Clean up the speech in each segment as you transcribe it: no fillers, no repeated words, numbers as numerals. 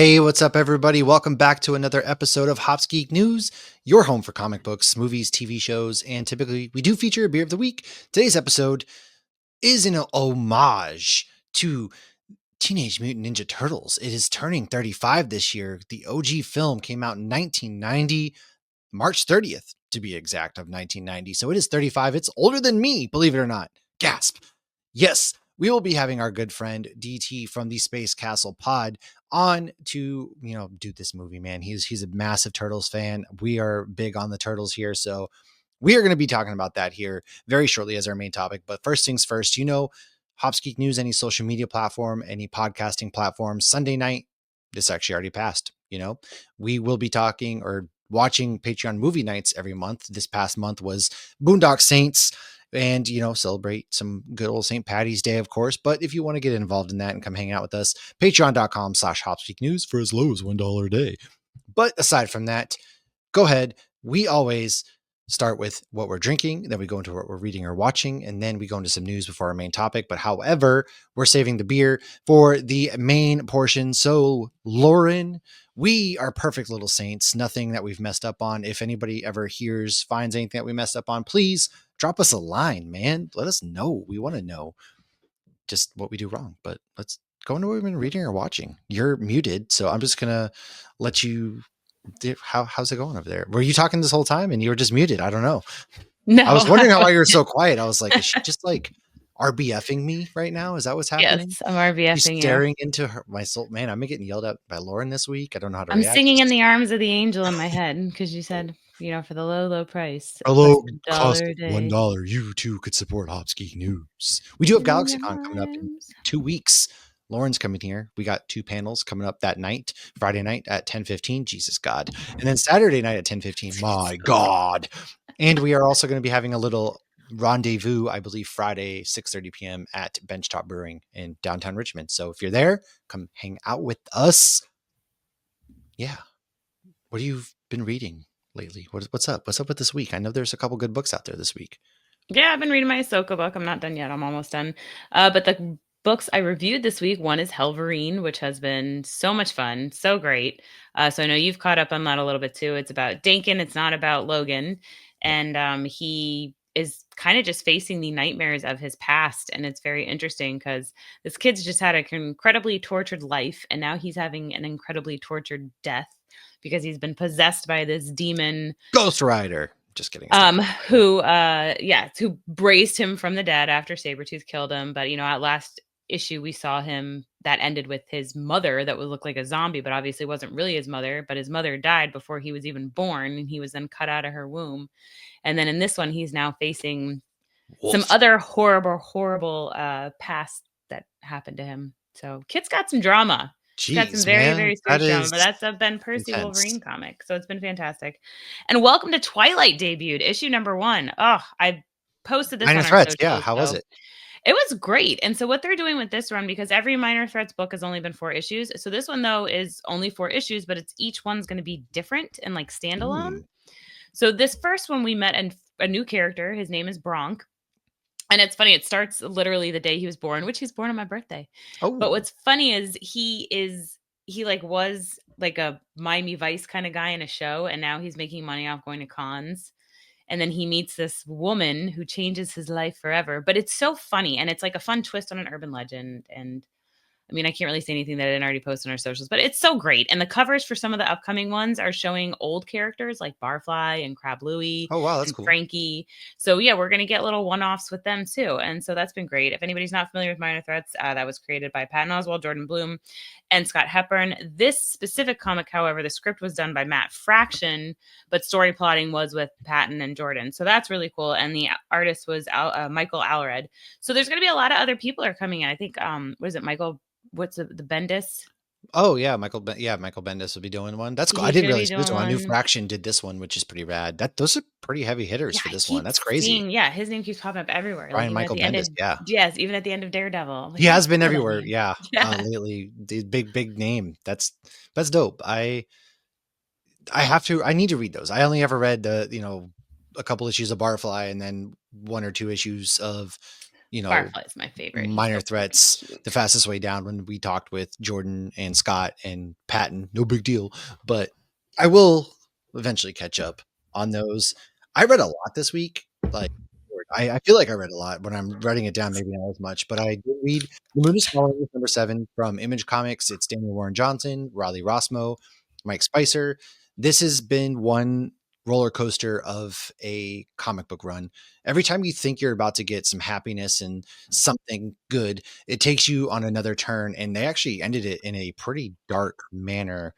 Hey, what's up, everybody? Welcome back to another episode of hopsgeeknews, your home for comic books, movies, TV shows, and typically we do feature a beer of the week. Today's episode is an homage to Teenage Mutant Ninja Turtles. It is turning 35 this year. The OG film came out in 1990, March 30th to be exact, of 1990. So it is 35. It's older than me, believe it or not. Gasp. Yes, we will be having our good friend DT from the SpaceCastle pod on to, do this movie, man. He's a massive Turtles fan. We are big on the Turtles here, so we are going to be talking about that here very shortly as our main topic. But first things first, Hops Geek News, any social media platform, any podcasting platform, Sunday night, this actually already passed, we will be talking or watching Patreon movie nights every month. This past month was Boondock Saints, and celebrate some good old St. Patty's Day, of course. But if you want to get involved in that and come hang out with us, patreon.com/hopsgeeknews for as low as $1 a day. But aside from that, go ahead. We always start with what we're drinking, then we go into what we're reading or watching, and then we go into some news before our main topic. But however, we're saving the beer for the main portion. So Lauren, we are perfect little saints, nothing that we've messed up on. If anybody ever finds anything that we messed up on, please drop us a line, man. Let us know. We want to know just what we do wrong. But let's go into what we've been reading or watching. You're muted, so I'm just gonna let you. How's it going over there? Were you talking this whole time and you were just muted? I don't know. No. I was wondering why you were so quiet. I was like, is she just like RBFing me right now? Is that what's happening? Yes, I'm RBFing you. Staring into my soul. Man, I'm getting yelled at by Lauren this week. I don't know how to react. I'm singing in the arms of the angel in my head because you said, for the low price. Hello, cost of $1. You too could support Hops Geek News. We do have GalaxyCon coming up in 2 weeks. Lauren's coming here. We got 2 panels coming up that night, Friday night at 10:15. Jesus God. And then Saturday night at 10:15. My God. And we are also going to be having a little rendezvous, I believe, Friday, 6:30 p.m. at Benchtop Brewing in downtown Richmond. So if you're there, come hang out with us. Yeah. What have you been reading lately? What's up? What's up with this week? I know there's a couple good books out there this week. Yeah, I've been reading my Ahsoka book. I'm not done yet. I'm almost done. But the books I reviewed this week, one is Hellverine, which has been so much fun, so great. So I know you've caught up on that a little bit too. It's about Dakin. It's not about Logan. And he is kind of just facing the nightmares of his past. And it's very interesting because this kid's just had an incredibly tortured life. And now he's having an incredibly tortured death because he's been possessed by this demon. Ghost Rider. Just kidding. Who braced him from the dead after Sabretooth killed him. But, at last issue, we saw him that ended with his mother that would look like a zombie, but obviously wasn't really his mother. But his mother died before he was even born, and he was then cut out of her womb. And then in this one, he's now facing some other horrible past that happened to him. So Kit's got some drama. Jeez, got some very, very sweet drama, but that's a Ben Percy Wolverine comic. So it's been fantastic. And welcome to Twilight debuted, issue number 1. Oh, I posted this on our socials. Yeah, how was it? It was great. And so what they're doing with this run, because every Minor Threats book has only been 4 issues. So this one, though, is only 4 issues, but each one's going to be different and like standalone. So this first one, we met a new character. His name is Bronk. And it's funny, it starts literally the day he was born, which he's born on my birthday. Oh. But what's funny is he was like a Miami Vice kind of guy in a show, and now he's making money off going to cons. And then he meets this woman who changes his life forever. But it's so funny, and it's like a fun twist on an urban legend. And I mean, I can't really say anything that I didn't already post on our socials, but it's so great. And the covers for some of the upcoming ones are showing old characters like Barfly and Crab Louie. Oh, wow, that's cool. Frankie. So yeah, we're going to get little one-offs with them too. And so that's been great. If anybody's not familiar with Minor Threats, that was created by Patton Oswalt, Jordan Bloom, and Scott Hepburn. This specific comic, however, the script was done by Matt Fraction, but story plotting was with Patton and Jordan. So that's really cool. And the artist was Michael Allred. So there's going to be a lot of other people are coming in. I think, what is it, what's the Bendis? Oh yeah, Michael Bendis will be doing one. That's cool. I didn't realize this one. New Fraction did this one, which is pretty rad. Those are pretty heavy hitters for this one. That's crazy. His name keeps popping up everywhere. Michael Bendis. Yes, even at the end of Daredevil. He has been everywhere. Yeah. Lately, the big name. That's dope. I need to read those. I only ever read a couple issues of Barfly and then 1 or 2 issues of Firefly is my favorite. He's minor so freaking threats, cute. the fastest way down when we talked with Jordan and Scott and Patton. No big deal. But I will eventually catch up on those. I read a lot this week. Like, I feel like I read a lot. When I'm writing it down, maybe not as much, but I did read The Moon is Falling, number 7 from ImageComics. It's Daniel Warren Johnson, Riley Rossmo, Mike Spicer. This has been one roller coaster of a comic book run. Every time you think you're about to get some happiness and something good, it takes you on another turn. And they actually ended it in a pretty dark manner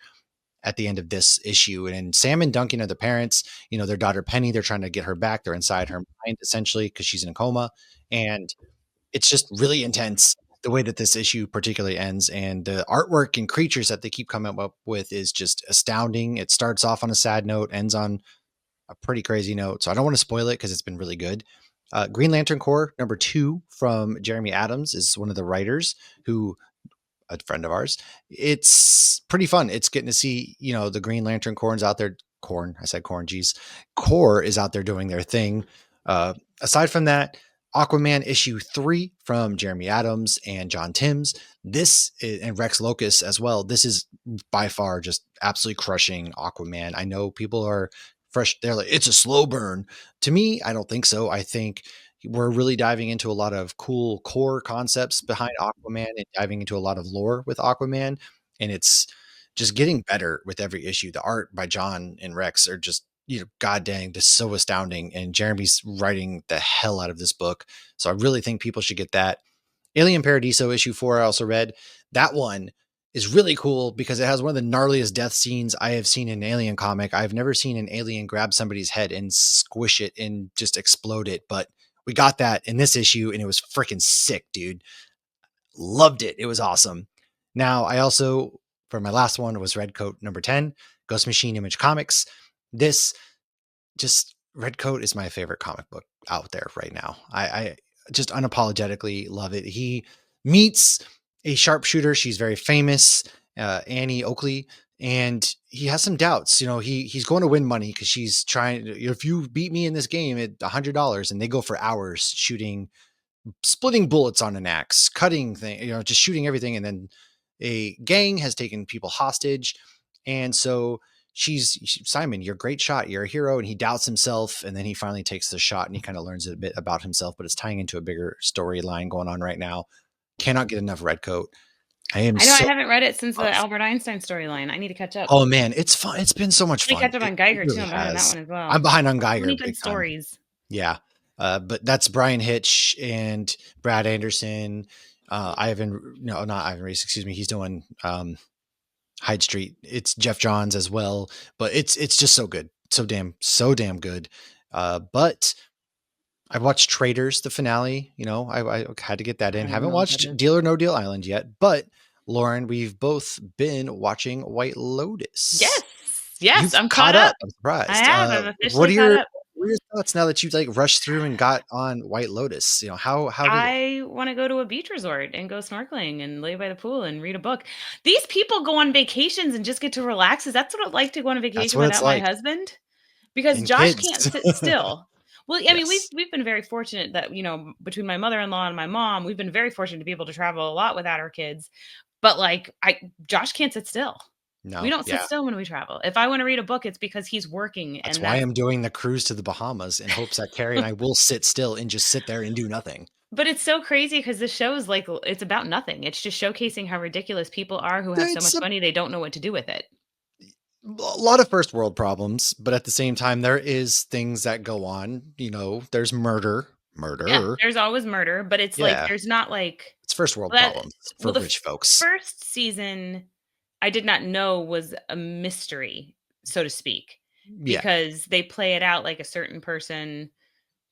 at the end of this issue. And Sam and Duncan are the parents, their daughter Penny, they're trying to get her back. They're inside her mind essentially because she's in a coma. And it's just really intense the way that this issue particularly ends. And the artwork and creatures that they keep coming up with is just astounding. It starts off on a sad note, ends on a pretty crazy note. So I don't want to spoil it because it's been really good. Green Lantern Corps number 2 from Jeremy Adams is one of the writers who, a friend of ours. It's pretty fun. It's getting to see, the Green Lantern Corps out there. I said corn, geez. Corps is out there doing their thing. Aside from that, Aquaman issue 3 from Jeremy Adams and John Timms. This is, and Rex Locus as well. This is by far just absolutely crushing Aquaman. I know people are fresh. They're like, it's a slow burn. To me, I don't think so. I think we're really diving into a lot of cool core concepts behind Aquaman and diving into a lot of lore with Aquaman. And it's just getting better with every issue. The art by John and Rex are just, god dang, just so astounding. And Jeremy's writing the hell out of this book. So I really think people should get that. Alien Paradiso issue 4, I also read. That one is really cool because it has one of the gnarliest death scenes I have seen in an alien comic. I've never seen an alien grab somebody's head and squish it and just explode it. But we got that in this issue and it was freaking sick, dude. Loved it. It was awesome. Now, I also, for my last one, was Redcoat number 10, Ghost Machine Image Comics. This just, Redcoat is my favorite comic book out there right now. I just unapologetically love it. He meets a sharpshooter. She's very famous, Annie Oakley, and he has some doubts. He's going to win money because she's trying. If you beat me in this game at $100, and they go for hours shooting, splitting bullets on an axe, cutting thing, just shooting everything, and then a gang has taken people hostage, and so Simon, you're a great shot. You're a hero. And he doubts himself. And then he finally takes the shot and he kind of learns a bit about himself, but it's tying into a bigger storyline going on right now. Cannot get enough Redcoat. I I haven't read it since the Albert Einstein storyline. I need to catch up. Oh man, it's fun. It's been so much fun. Catch up on Geiger too. I'm behind on that one as well. I'm behind on Geiger. Many good stories. Yeah. But that's Brian Hitch and Brad Anderson. Not Ivan Reese, excuse me. He's doing, Hyde Street. It's Jeff Johns as well, but it's just so good. So damn good. But I watched Traders, the finale, I had to get that in. Haven't watched Deal or No Deal Island yet, but Lauren, we've both been watching White Lotus. Yes. I'm caught up. I'm surprised. I have. I'm officially caught up. What are your thoughts now that you rushed through and got on White Lotus? How I want to go to a beach resort and go snorkeling and lay by the pool and read a book. These people go on vacations and just get to relax. Is that what it's like to go on a vacation without my husband? Because Josh can't sit still. Well, I mean, we've been very fortunate that, between my mother-in-law and my mom, we've been very fortunate to be able to travel a lot without our kids. But Josh can't sit still. No, we don't sit still when we travel. If I want to read a book, it's because he's working. That's why I'm doing the cruise to the Bahamas in hopes that Carrie and I will sit still and just sit there and do nothing. But it's so crazy because the show is it's about nothing. It's just showcasing how ridiculous people are who have so much money they don't know what to do with it. A lot of first world problems, but at the same time, there is things that go on. There's murder. Yeah, there's always murder, but it's there's not it's first world problems for rich folks. First season, I did not know was a mystery, so to speak, because they play it out like a certain person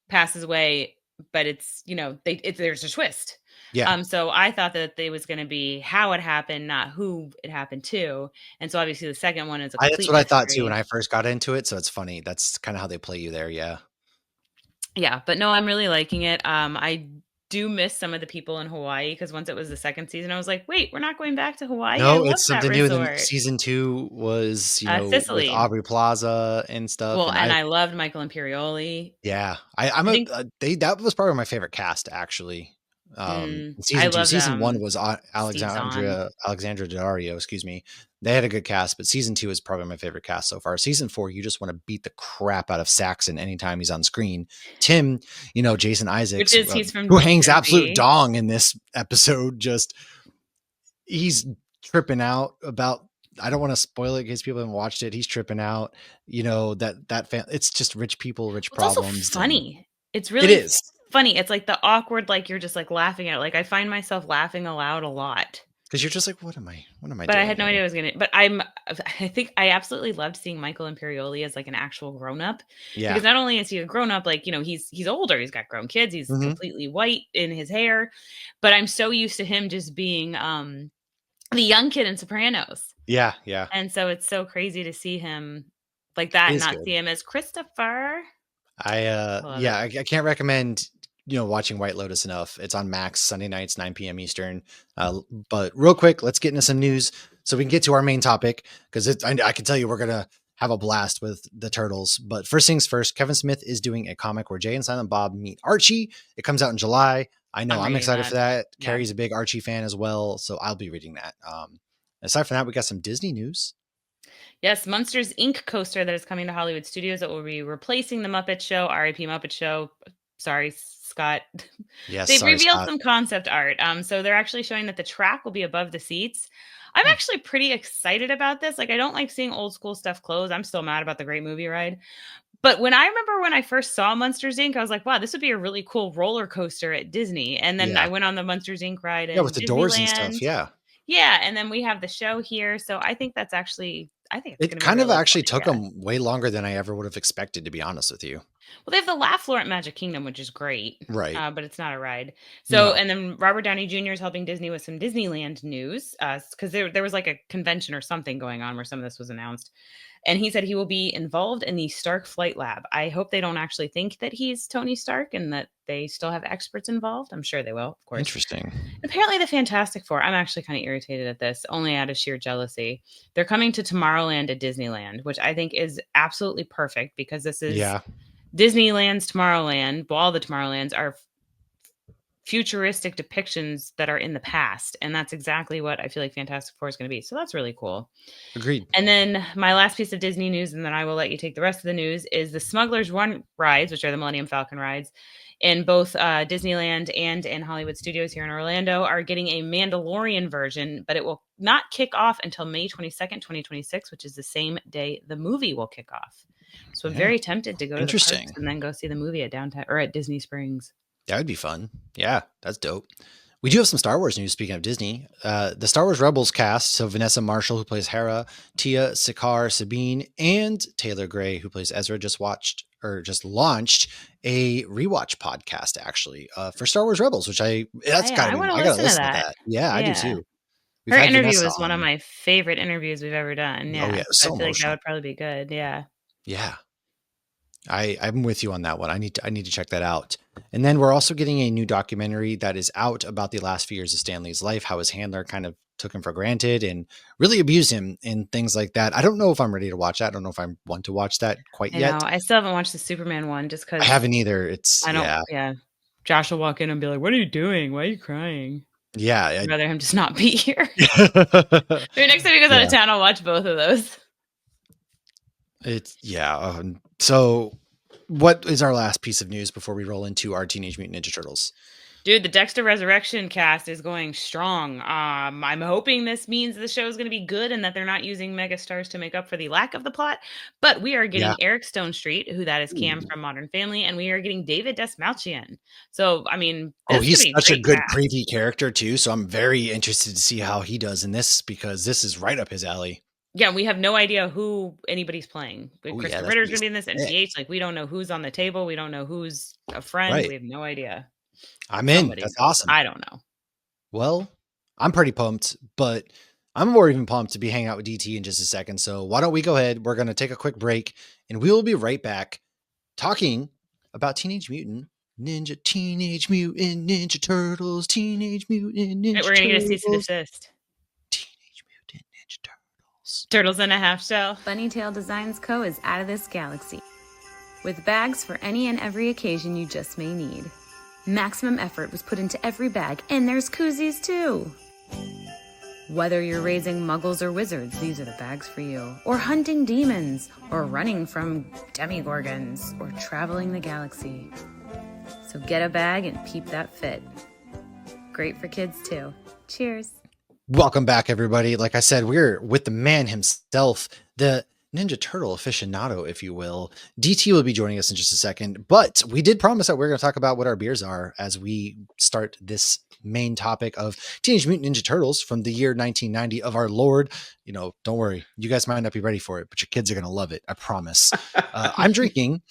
passes away, but it's, there's a twist. Yeah. So I thought that it was going to be how it happened, not who it happened to. And so obviously the second one is a complete That's what mystery. I thought too when I first got into it. So it's funny. That's kind of how they play you there. Yeah. Yeah. But no, I'm really liking it. I do miss some of the people in Hawaii because once it was the second season, I was like, wait, we're not going back to Hawaii. I No, love it's that something new, and then resort. season 2 was, with Sicily. Aubrey Plaza and stuff, Well, and and I loved Michael Imperioli. yeah, I'm I a think that was probably my favorite cast, actually. I Season 2. loved Season 1 was Steve Zahn. Alexandra Daddario, excuse me. They had a good cast, but season 2 is probably my favorite cast so far. Season 4, you just wanna beat the crap out of Saxon anytime he's on screen. Tim, Jason Which Isaacs, is he's from who New hangs absolute Jersey. dong in this episode, just he's tripping out about. I don't want to spoil it in case people haven't watched it. He's tripping out, it's just rich people, rich Well, it's also problems, and funny. It's it really is funny. It's like the awkward, like you're just like laughing at it. Like I find myself laughing aloud a lot. because you're just like, what am I But I doing had no here? idea I was gonna. But I think I absolutely loved seeing Michael Imperioli as like an actual grown up, Yeah. because not only is he a grown up, like he's older, he's got grown kids, he's Hmm. completely white in his hair, but I'm so used to him just being the young kid in Sopranos, Yeah. Yeah. and so it's so crazy to see him like It that, and is not good. see him as Christopher. I love Yeah, it. I can't recommend, watching White Lotus enough. It's on Max Sunday nights, 9 p.m. Eastern. But real quick, let's get into some news so we can get to our main topic, because I can tell you we're going to have a blast with the Turtles. But first things first, Kevin Smith is doing a comic where Jay and Silent Bob meet Archie. It comes out in July. I know I'm I'm reading excited that. for that. Yeah. Carrie's a big Archie fan as well, so I'll be reading that. Aside from that, we got some Disney news. Yes, Monsters Inc. coaster that is coming to Hollywood Studios that will be replacing the Muppet Show, R.I.P. Muppet Show. Sorry, Scott. Yes, They've sorry, revealed Scott. some concept art. So they're actually showing that the track will be above the seats. I'm Hmm. actually pretty excited about this. Like, I don't like seeing old school stuff close. I'm still mad about the Great Movie Ride. But I remember when I first saw Monsters Inc., I was like, wow, this would be a really cool roller coaster at Disney. And then I Yeah. went on the Monsters Inc. ride Yeah, with in the doors and stuff. Disneyland. Yeah. Yeah, and then we have the show here, so I think it's It gonna be kind of really actually fun, took yeah. them way longer than I ever would have expected, to be honest with you. Well, they have the laugh floor at Magic Kingdom, which is great, Right. but it's not a ride. So, No. and then Robert Downey Jr. is helping Disney with some Disneyland news, because there was like a convention or something going on where some of this was announced, and he said he will be involved in the Stark Flight Lab. I hope they don't actually think that he's Tony Stark and that they still have experts involved. I'm sure they will, of course. Interesting. Apparently, the Fantastic Four, I'm actually kind of irritated at this, only out of sheer jealousy. They're coming to Tomorrowland at Disneyland, which I think is absolutely perfect because this is Yeah. Disneyland's Tomorrowland. Well, all the Tomorrowlands are futuristic depictions that are in the past. And that's exactly what I feel like Fantastic Four is going to be. So that's really cool. Agreed. And then my last piece of Disney news, and then I will let you take the rest of the news, is the Smugglers Run rides, which are the Millennium Falcon rides, in both Disneyland and in Hollywood Studios here in Orlando, are getting a Mandalorian version, but it will not kick off until May 22nd, 2026, which is the same day the movie will kick off. So I'm Yeah. very tempted to go to the parks Interesting. and then go see the movie at downtown or at Disney Springs. That would be fun. Yeah, that's dope. We do have some Star Wars news. Speaking of Disney, the Star Wars Rebels cast. So Vanessa Marshall, who plays Hera, Tia Sakar, Sabine, and Taylor Gray, who plays Ezra, just launched a rewatch podcast actually for Star Wars Rebels, which that's gotta I be want to I gotta listen to listen to that. that. Yeah, I do Yeah. too. We've Her had interview Vanessa was one of on. my favorite interviews we've ever done. Oh yeah, Yeah. it was So I so feel like that emotional. would probably be good. Yeah. Yeah. I'm with you on that one. I need to check that out. And then we're also getting a new documentary that is out about the last few years of Stanley's life, how his handler kind of took him for granted and really abused him and things like that. I don't know if I'm ready to watch that. I don't know if I want to watch that quite I know. yet. I still haven't watched the Superman one just I because haven't either. It's I don't, yeah. yeah. Josh will walk in and be like, "What are you doing? Why are you crying?" Yeah. I'd rather him just not be here. I- Maybe next time he goes out of yeah. town, I'll watch both of those. It's yeah. So what is our last piece of news before we roll into our Teenage Mutant Ninja Turtles? Dude, the Dexter Resurrection cast is going strong. I'm hoping this means the show is going to be good and that they're not using megastars to make up for the lack of the plot. But we are Yeah. getting Eric Stone Street, who that is Cam from Modern Family, and we are getting David Desmalchian. So, I mean, Oh, this could he's be a such a great good cast. preview character too, so I'm very interested to see how he does in this because this is right up his alley. Yeah, we have no idea who anybody's playing. Oh yeah, Krista that's Ritter's gonna going to be be in this, and sick. PH. Like, we don't know who's on the table. We don't know who's a friend. Right. We have no idea. I'm in. Somebody That's knows. awesome. I don't know. Well, I'm pretty pumped, but I'm more even pumped to be hanging out with DT in just a second. So why don't we go ahead? We're going to take a quick break and we will be right back talking about Teenage Mutant Teenage Mutant Ninja Turtles, Teenage Mutant Ninja We're going to get a cease and Turtles, desist. Teenage Mutant Ninja Turtles. Turtles in a half shell. Bunnytail Designs Co. is out of this galaxy, with bags for any and every occasion you just may need. Maximum effort was put into every bag, and there's koozies too. Whether you're raising muggles or wizards, these are the bags for you. Or hunting demons, or running from demigorgons, or traveling the galaxy. So get a bag and peep that fit. Great for kids too. Cheers. Welcome back, everybody. Like I said, we're with the man himself, the Ninja Turtle aficionado, if you will. DT will be joining us in just a second, but we did promise that we're going to talk about what our beers are as we start this main topic of Teenage Mutant Ninja Turtles from the year 1990 of our Lord. You know, don't worry, you guys might not be ready for it, but your kids are going to love it. I promise. I'm drinking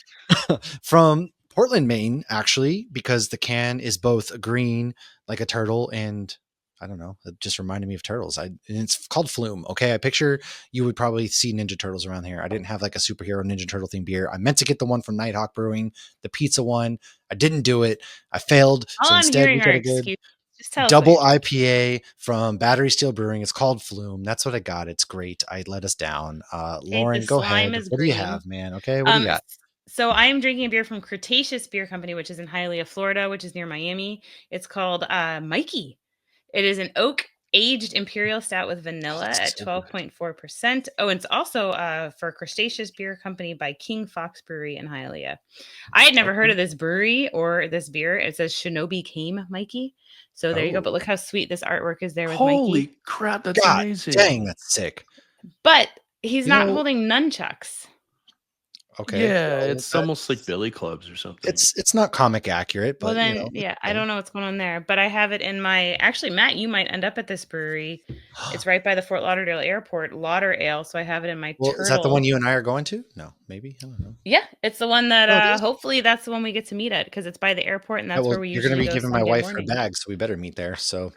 from Portland, Maine, actually, because the can is both green like a turtle and I don't know. It just reminded me of turtles. And it's called Flume. Okay. I picture you would probably see Ninja Turtles around here. I didn't have like a superhero Ninja Turtle themed beer. I meant to get the one from Nighthawk Brewing, the pizza one. I didn't do it. I failed. All so I'm instead hearing we are got a good excuses. Just tell us double what IPA from Battery Steel Brewing. It's called Flume. That's what I got. It's great. I let us down. Lauren, the go slime ahead. is What do you green. have, man? Okay. What do you got? So I am drinking a beer from Cretaceous Beer Company, which is in Hialeah, Florida, which is near Miami. It's called Mikey. It is an oak aged imperial stout with vanilla at 12.4%. Oh, and it's also for Cretaceous Beer Company by King Fox Brewery in Hialeah. I had never heard of this brewery or this beer. It says Shinobi Came Mikey. So there you go. But look how sweet this artwork is there with Mikey. Holy crap, that's God amazing. dang, that's sick. But he's not holding nunchucks. Okay. Yeah, it's almost like Billy Clubs or something. It's not comic accurate, but well then, you know, yeah, I don't know what's going on there. But I have it in my actually, Matt, you might end up at this brewery. It's right by the Fort Lauderdale airport, Lauder Ale. So I have it in my turtle. Is that the one you and I are going to? No, maybe. I don't know. Yeah, it's the one that hopefully that's the one we get to meet at because it's by the airport and that's where we usually You're going to be go giving my Sunday wife morning. her bag, so we better meet there. So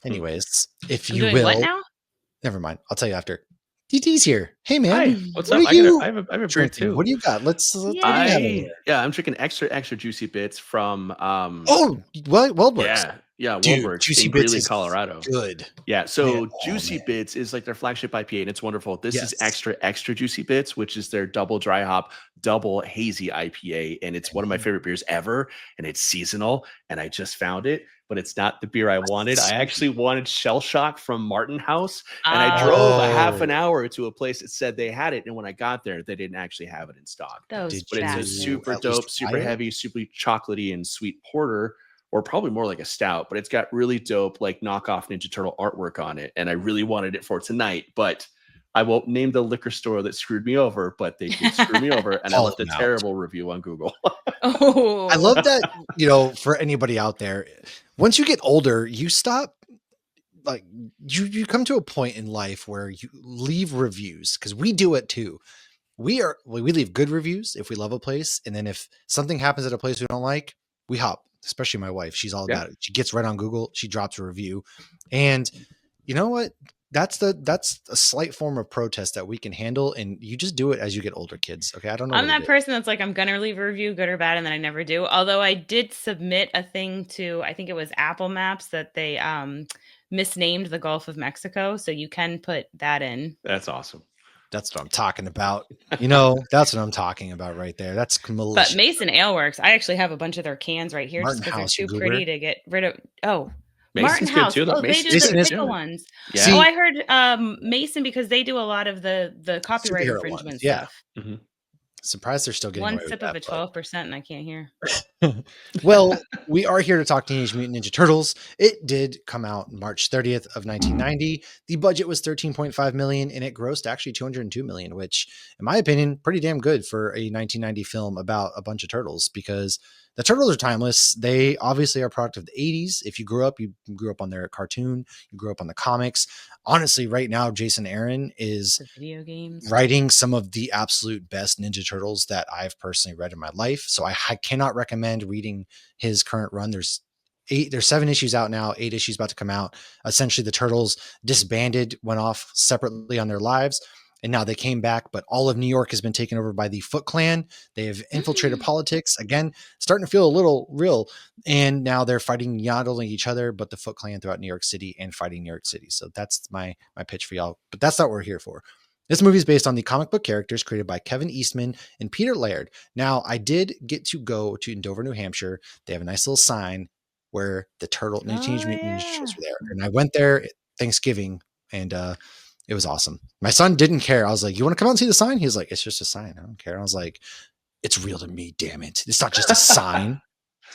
anyways, if I'm you doing will. what now? Never mind. I'll tell you after. DT's here. Hey man. Hi, what's what up? Are you I have a beer too. What do you got? Let's what do you have over there? I'm drinking extra juicy bits from Weldwerks. Yeah, Dude, Weldwerks Juicy in Bits Greeley, is Colorado. Good. Yeah, so Juicy Bits is like their flagship IPA, and it's wonderful. This is extra Juicy Bits, which is their double dry hop, double hazy IPA, and it's one of my favorite beers ever, and it's seasonal, and I just found it, but it's not the beer I wanted. I actually wanted Shell Shock from Martin House, and I drove a half an hour to a place that said they had it, and when I got there, they didn't actually have it in stock. But it's a super dope, super heavy, super chocolatey and sweet porter, or probably more like a stout, but it's got really dope, like knockoff Ninja Turtle artwork on it. And I really wanted it for tonight, but I won't name the liquor store that screwed me over, but they did screw me over. And I left a terrible review on Google. I love that, you know, for anybody out there, once you get older, you stop, like you come to a point in life where you leave reviews, because we do it too. We leave good reviews if we love a place. And then if something happens at a place we don't like, we hop. Especially my wife. She's all about it. She gets right on Google. She drops a review. And you know what? That's a slight form of protest that we can handle. And you just do it as you get older, kids. Okay. I don't know. I'm that person that's like, I'm going to leave a review, good or bad. And then I never do. Although I did submit a thing to, I think it was Apple Maps, that they misnamed the Gulf of Mexico. So you can put that in. That's awesome. That's what I'm talking about. You know, that's what I'm talking about right there. That's malicious. But Mason Ale Works, I actually have a bunch of their cans right here just because they're too pretty to get rid of. Oh, Mason's Martin House. Good too, they do the pickle ones. Yeah. Oh, I heard Mason because they do a lot of the copyright infringement stuff. Mm-hmm. Surprised they're still getting one sip of a 12% and I can't hear. Well, we are here to talk Teenage Mutant Ninja Turtles. It did come out March 30th of 1990. The budget was $13.5 million and it grossed actually $202 million, which in my opinion, pretty damn good for a 1990 film about a bunch of turtles, because the turtles are timeless. They obviously are a product of the 80s. If you grew up on their cartoon, you grew up on the comics. Honestly, right now, Jason Aaron is video games writing some of the absolute best Ninja Turtles that I've personally read in my life. So I cannot recommend reading his current run. There's 7 issues out now, 8 issues about to come out. Essentially, the Turtles disbanded, went off separately on their lives. and now they came back, but all of New York has been taken over by the Foot Clan. They have infiltrated politics again, starting to feel a little real. And now they're fighting not only each other, but the Foot Clan throughout New York City and fighting New York City. So that's my pitch for y'all, but that's not what we're here for. This movie is based on the comic book characters created by Kevin Eastman and Peter Laird. Now, I did get to go to Dover, New Hampshire. They have a nice little sign where the Teenage Mutant Ninja Turtles were there. And I went there at Thanksgiving, and it was awesome. My son didn't care. I was like, you want to come out and see the sign? He was like, it's just a sign. I don't care. I was like, it's real to me, damn it. It's not just a sign.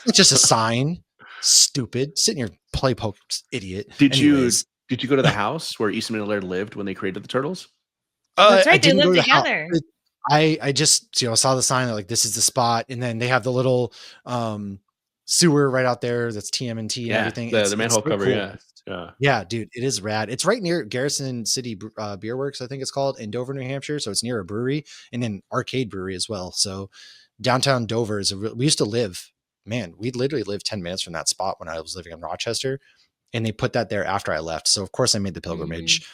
It's just a sign. Stupid. Sit in your play poke, idiot. Did you go to the house where Eastman and Laird lived when they created the Turtles? That's right. They lived together. I just saw the sign that like this is the spot, and then they have the little sewer right out there that's TMNT and everything. The manhole cover. Cool. Yeah, dude, it is rad. It's right near Garrison City Beer Works, I think it's called, in Dover, New Hampshire. So it's near a brewery and then Arcade Brewery as well. So downtown Dover is we used to live. Man, we literally lived 10 minutes from that spot when I was living in Rochester, and they put that there after I left. So of course I made the pilgrimage.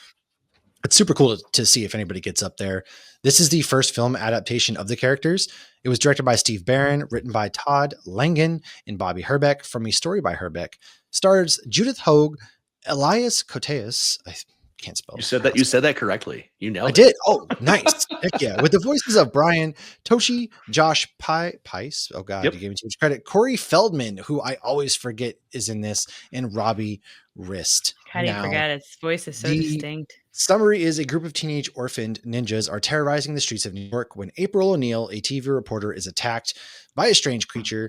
It's super cool to see if anybody gets up there. This is the first film adaptation of the characters. It was directed by Steve Barron, written by Todd Langen and Bobby Herbeck, from a story by Herbeck. Stars Judith Hoag, Elias Koteas. I can't spell. You said that correctly. You nailed it. I did. Oh, nice. Heck yeah. With the voices of Brian Toshi, Josh Pice. Oh God, You gave me too much credit. Corey Feldman, who I always forget is in this, and Robbie Rist. How do you forget? Its voice is so distinct. Summary is a group of teenage orphaned ninjas are terrorizing the streets of New York when April O'Neil, a TV reporter, is attacked by a strange creature.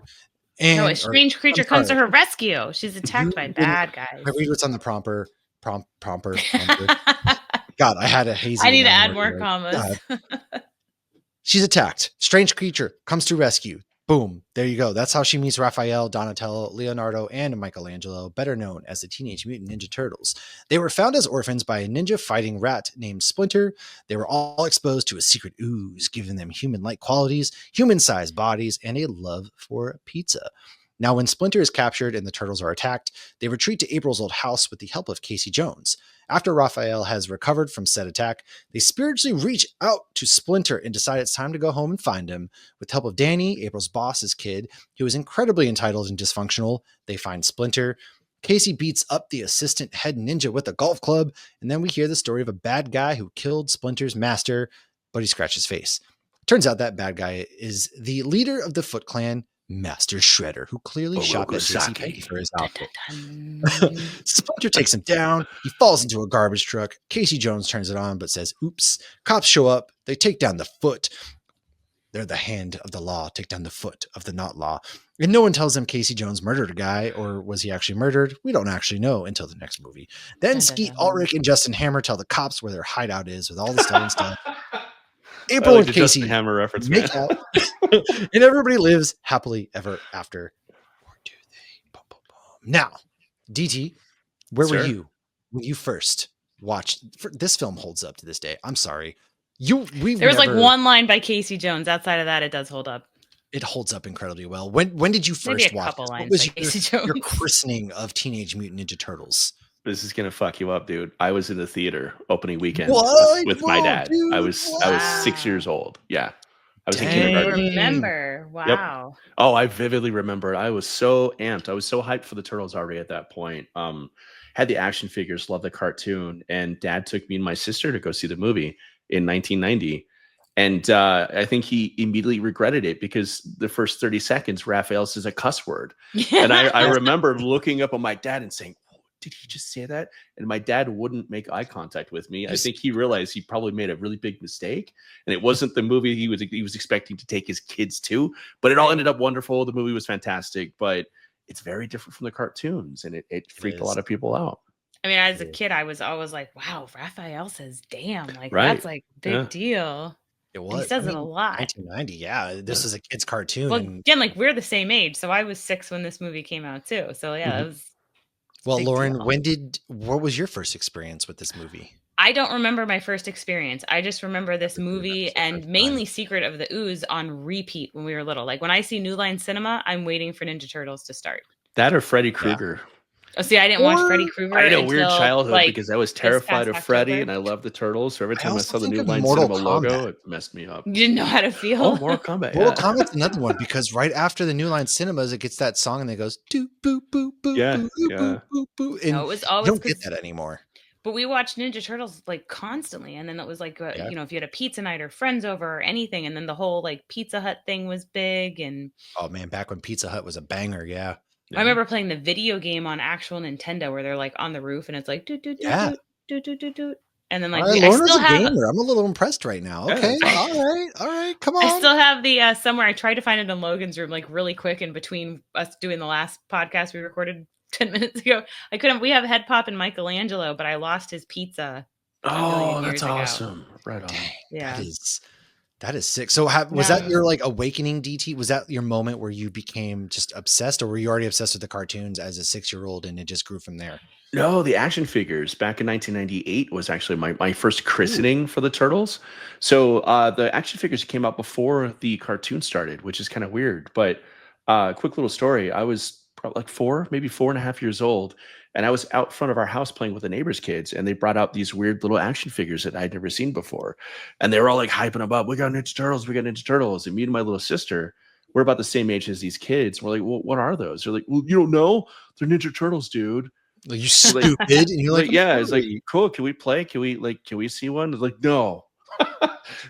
And a strange creature comes to her rescue. She's attacked by bad guys. I read what's on the prompter. God, I had a hazy. I need to add more commas. She's attacked. Strange creature comes to rescue. Boom. There you go. That's how she meets Raphael, Donatello, Leonardo, and Michelangelo, better known as the Teenage Mutant Ninja Turtles. They were found as orphans by a ninja fighting rat named Splinter. They were all exposed to a secret ooze, giving them human-like qualities, human-sized bodies, and a love for pizza. Now, when Splinter is captured and the turtles are attacked, they retreat to April's old house with the help of Casey Jones. After Raphael has recovered from said attack, they spiritually reach out to Splinter and decide it's time to go home and find him. With the help of Danny, April's boss's kid, who is incredibly entitled and dysfunctional, they find Splinter. Casey beats up the assistant head ninja with a golf club, and then we hear the story of a bad guy who killed Splinter's master, but he scratched his face. Turns out that bad guy is the leader of the Foot Clan, Master Shredder, who clearly shot at JCPenney for his outfit. Splinter takes him down. He falls into a garbage truck. Casey Jones turns it on, but says, oops. Cops show up. They take down the foot. They're the hand of the law. Take down the foot of the not law. And no one tells them Casey Jones murdered a guy, or was he actually murdered? We don't actually know until the next movie. Then Skeet Ulrich and Justin Hammer tell the cops where their hideout is with all the stolen stuff. April and Casey Hammer reference make out, and everybody lives happily ever after. Or do they? Now, DT, where were you when you first watched? This film holds up to this day. I'm sorry. There was like one line by Casey Jones. Outside of that, it does hold up. It holds up incredibly well. When did you first watch? What was your christening of Teenage Mutant Ninja Turtles? This is gonna fuck you up, dude. I was in the theater opening weekend with my dad. Dude, I was 6 years old. Yeah, I was in kindergarten. Remember? Wow. Yep. Oh, I vividly remember. I was so amped. I was so hyped for the Turtles already at that point. Had the action figures, loved the cartoon, and Dad took me and my sister to go see the movie in 1990. And I think he immediately regretted it because the first 30 seconds, Raphael says a cuss word. And I remember looking up at my dad and saying, did he just say that? And my dad wouldn't make eye contact with me. I think he realized he probably made a really big mistake, and it wasn't the movie he was expecting to take his kids to. But it all ended up wonderful. The movie was fantastic, but it's very different from the cartoons, and it freaked a lot of people out. I mean, as a kid, I was always like, "Wow, Raphael says damn!" Like that's like big deal. It was. He says it a lot. 1990, yeah. This was a kid's cartoon. Well, again, like we're the same age, so I was 6 when this movie came out too. So yeah, it was. Well, Lauren, what was your first experience with this movie? I don't remember my first experience. I just remember this movie and mainly Secret of the Ooze on repeat when we were little. Like when I see New Line Cinema, I'm waiting for Ninja Turtles to start. That or Freddy Krueger. Oh, see, I didn't watch Freddy Krueger. I had a weird until, childhood like, because I was this terrified past of Freddy, October. and I love the Turtles. So every I time I also saw the think New of Line Mortal Cinema logo, Kombat. it messed me up. You didn't know how to feel. Oh, Mortal Kombat. Mortal Yeah. Kombat's another one because right after the New Line Cinemas, it gets that song and it goes doo boo boo boo Yeah, boo yeah. boo boo boo, and No, it was you always don't get 'cause that anymore. But we watched Ninja Turtles like constantly, and then it was like Yeah. you know, if you had a pizza night or friends over or anything, and then the whole like Pizza Hut thing was big. And Oh man, back when Pizza Hut was a banger, yeah. I remember playing the video game on actual Nintendo where they're like on the roof and it's like doot doot doot Yeah. doot doot doot doot doot. And then All like right, I Lorna's still a have gamer. I'm a little impressed right now. Yeah, Okay, it's awesome. all right, come I on. still have the somewhere. I tried to find it in Logan's room like really quick in between us doing the last podcast we recorded 10 minutes ago. I couldn't. We have Head Pop and Michelangelo, but I lost his pizza. Oh, that's years ago. awesome! Right on. Dang, Yeah. that is sick. So was Yeah. that your like awakening, DT? Was that your moment where you became just obsessed, or were you already obsessed with the cartoons as a 6-year-old and it just grew from there? No, the action figures back in 1998 was actually my first christening for the Turtles. So the action figures came out before the cartoon started, which is kind of weird. But quick little story: I was probably like 4, maybe 4.5 years old, and I was out front of our house playing with the neighbors' kids, and they brought out these weird little action figures that I'd never seen before, and they were all like hyping them up. We got Ninja Turtles, we got Ninja Turtles, and me and my little sister. We're about the same age as these kids. We're like, well, what are those? They're like, well, you don't know? They're Ninja Turtles, dude. Like, you stupid, and you're like, yeah, it's like, cool. Can we play? Can we see one? It's like, no.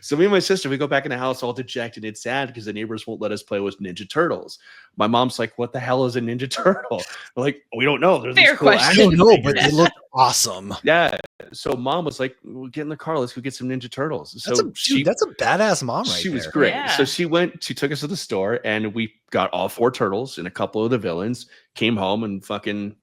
So me and my sister, we go back in the house all dejected and sad because the neighbors won't let us play with Ninja Turtles. My mom's like, what the hell is a Ninja Turtle? We're like, we don't know. There's Fair this cool question. I action don't know, figure. but they look awesome. Yeah. So mom was like, well, get in the car. Let's go get some Ninja Turtles. So That's a badass mom right she was there. great. Yeah. So she took us to the store and we got all 4 turtles and a couple of the villains, came home and fucking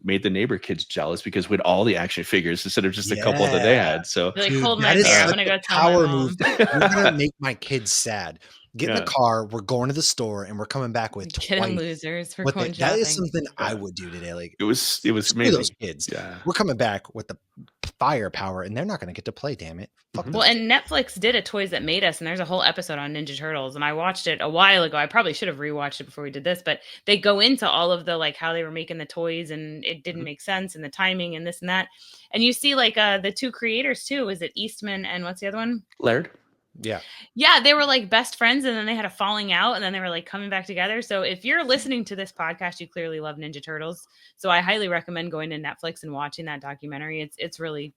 made the neighbor kids jealous because we had all the action figures instead of just a couple that they had. So Like, Dude, hold that my is beer. I'm such gonna a go tell power my mom. move. You're gonna make my kids sad. Get in Yeah. the car. We're going to the store, and we're coming back with Get 'em twice. losers for What going that shopping. is something I Yeah. would do today. Like, it was screw amazing. those kids. Yeah. We're coming back with the firepower, and they're not going to get to play. Damn it! Fuck Mhm. Well, those and Netflix did a Toys That Made Us, and there's a whole episode on Ninja Turtles, and I watched it a while ago. I probably should have rewatched it before we did this, but they go into all of the like how they were making the toys, and it didn't make sense, and the timing, and this and that. And you see like the 2 creators too. Is it Eastman and what's the other one? Laird. Yeah. Yeah, they were like best friends, and then they had a falling out, and then they were like coming back together. So if you're listening to this podcast, you clearly love Ninja Turtles. So I highly recommend going to Netflix and watching that documentary. It's really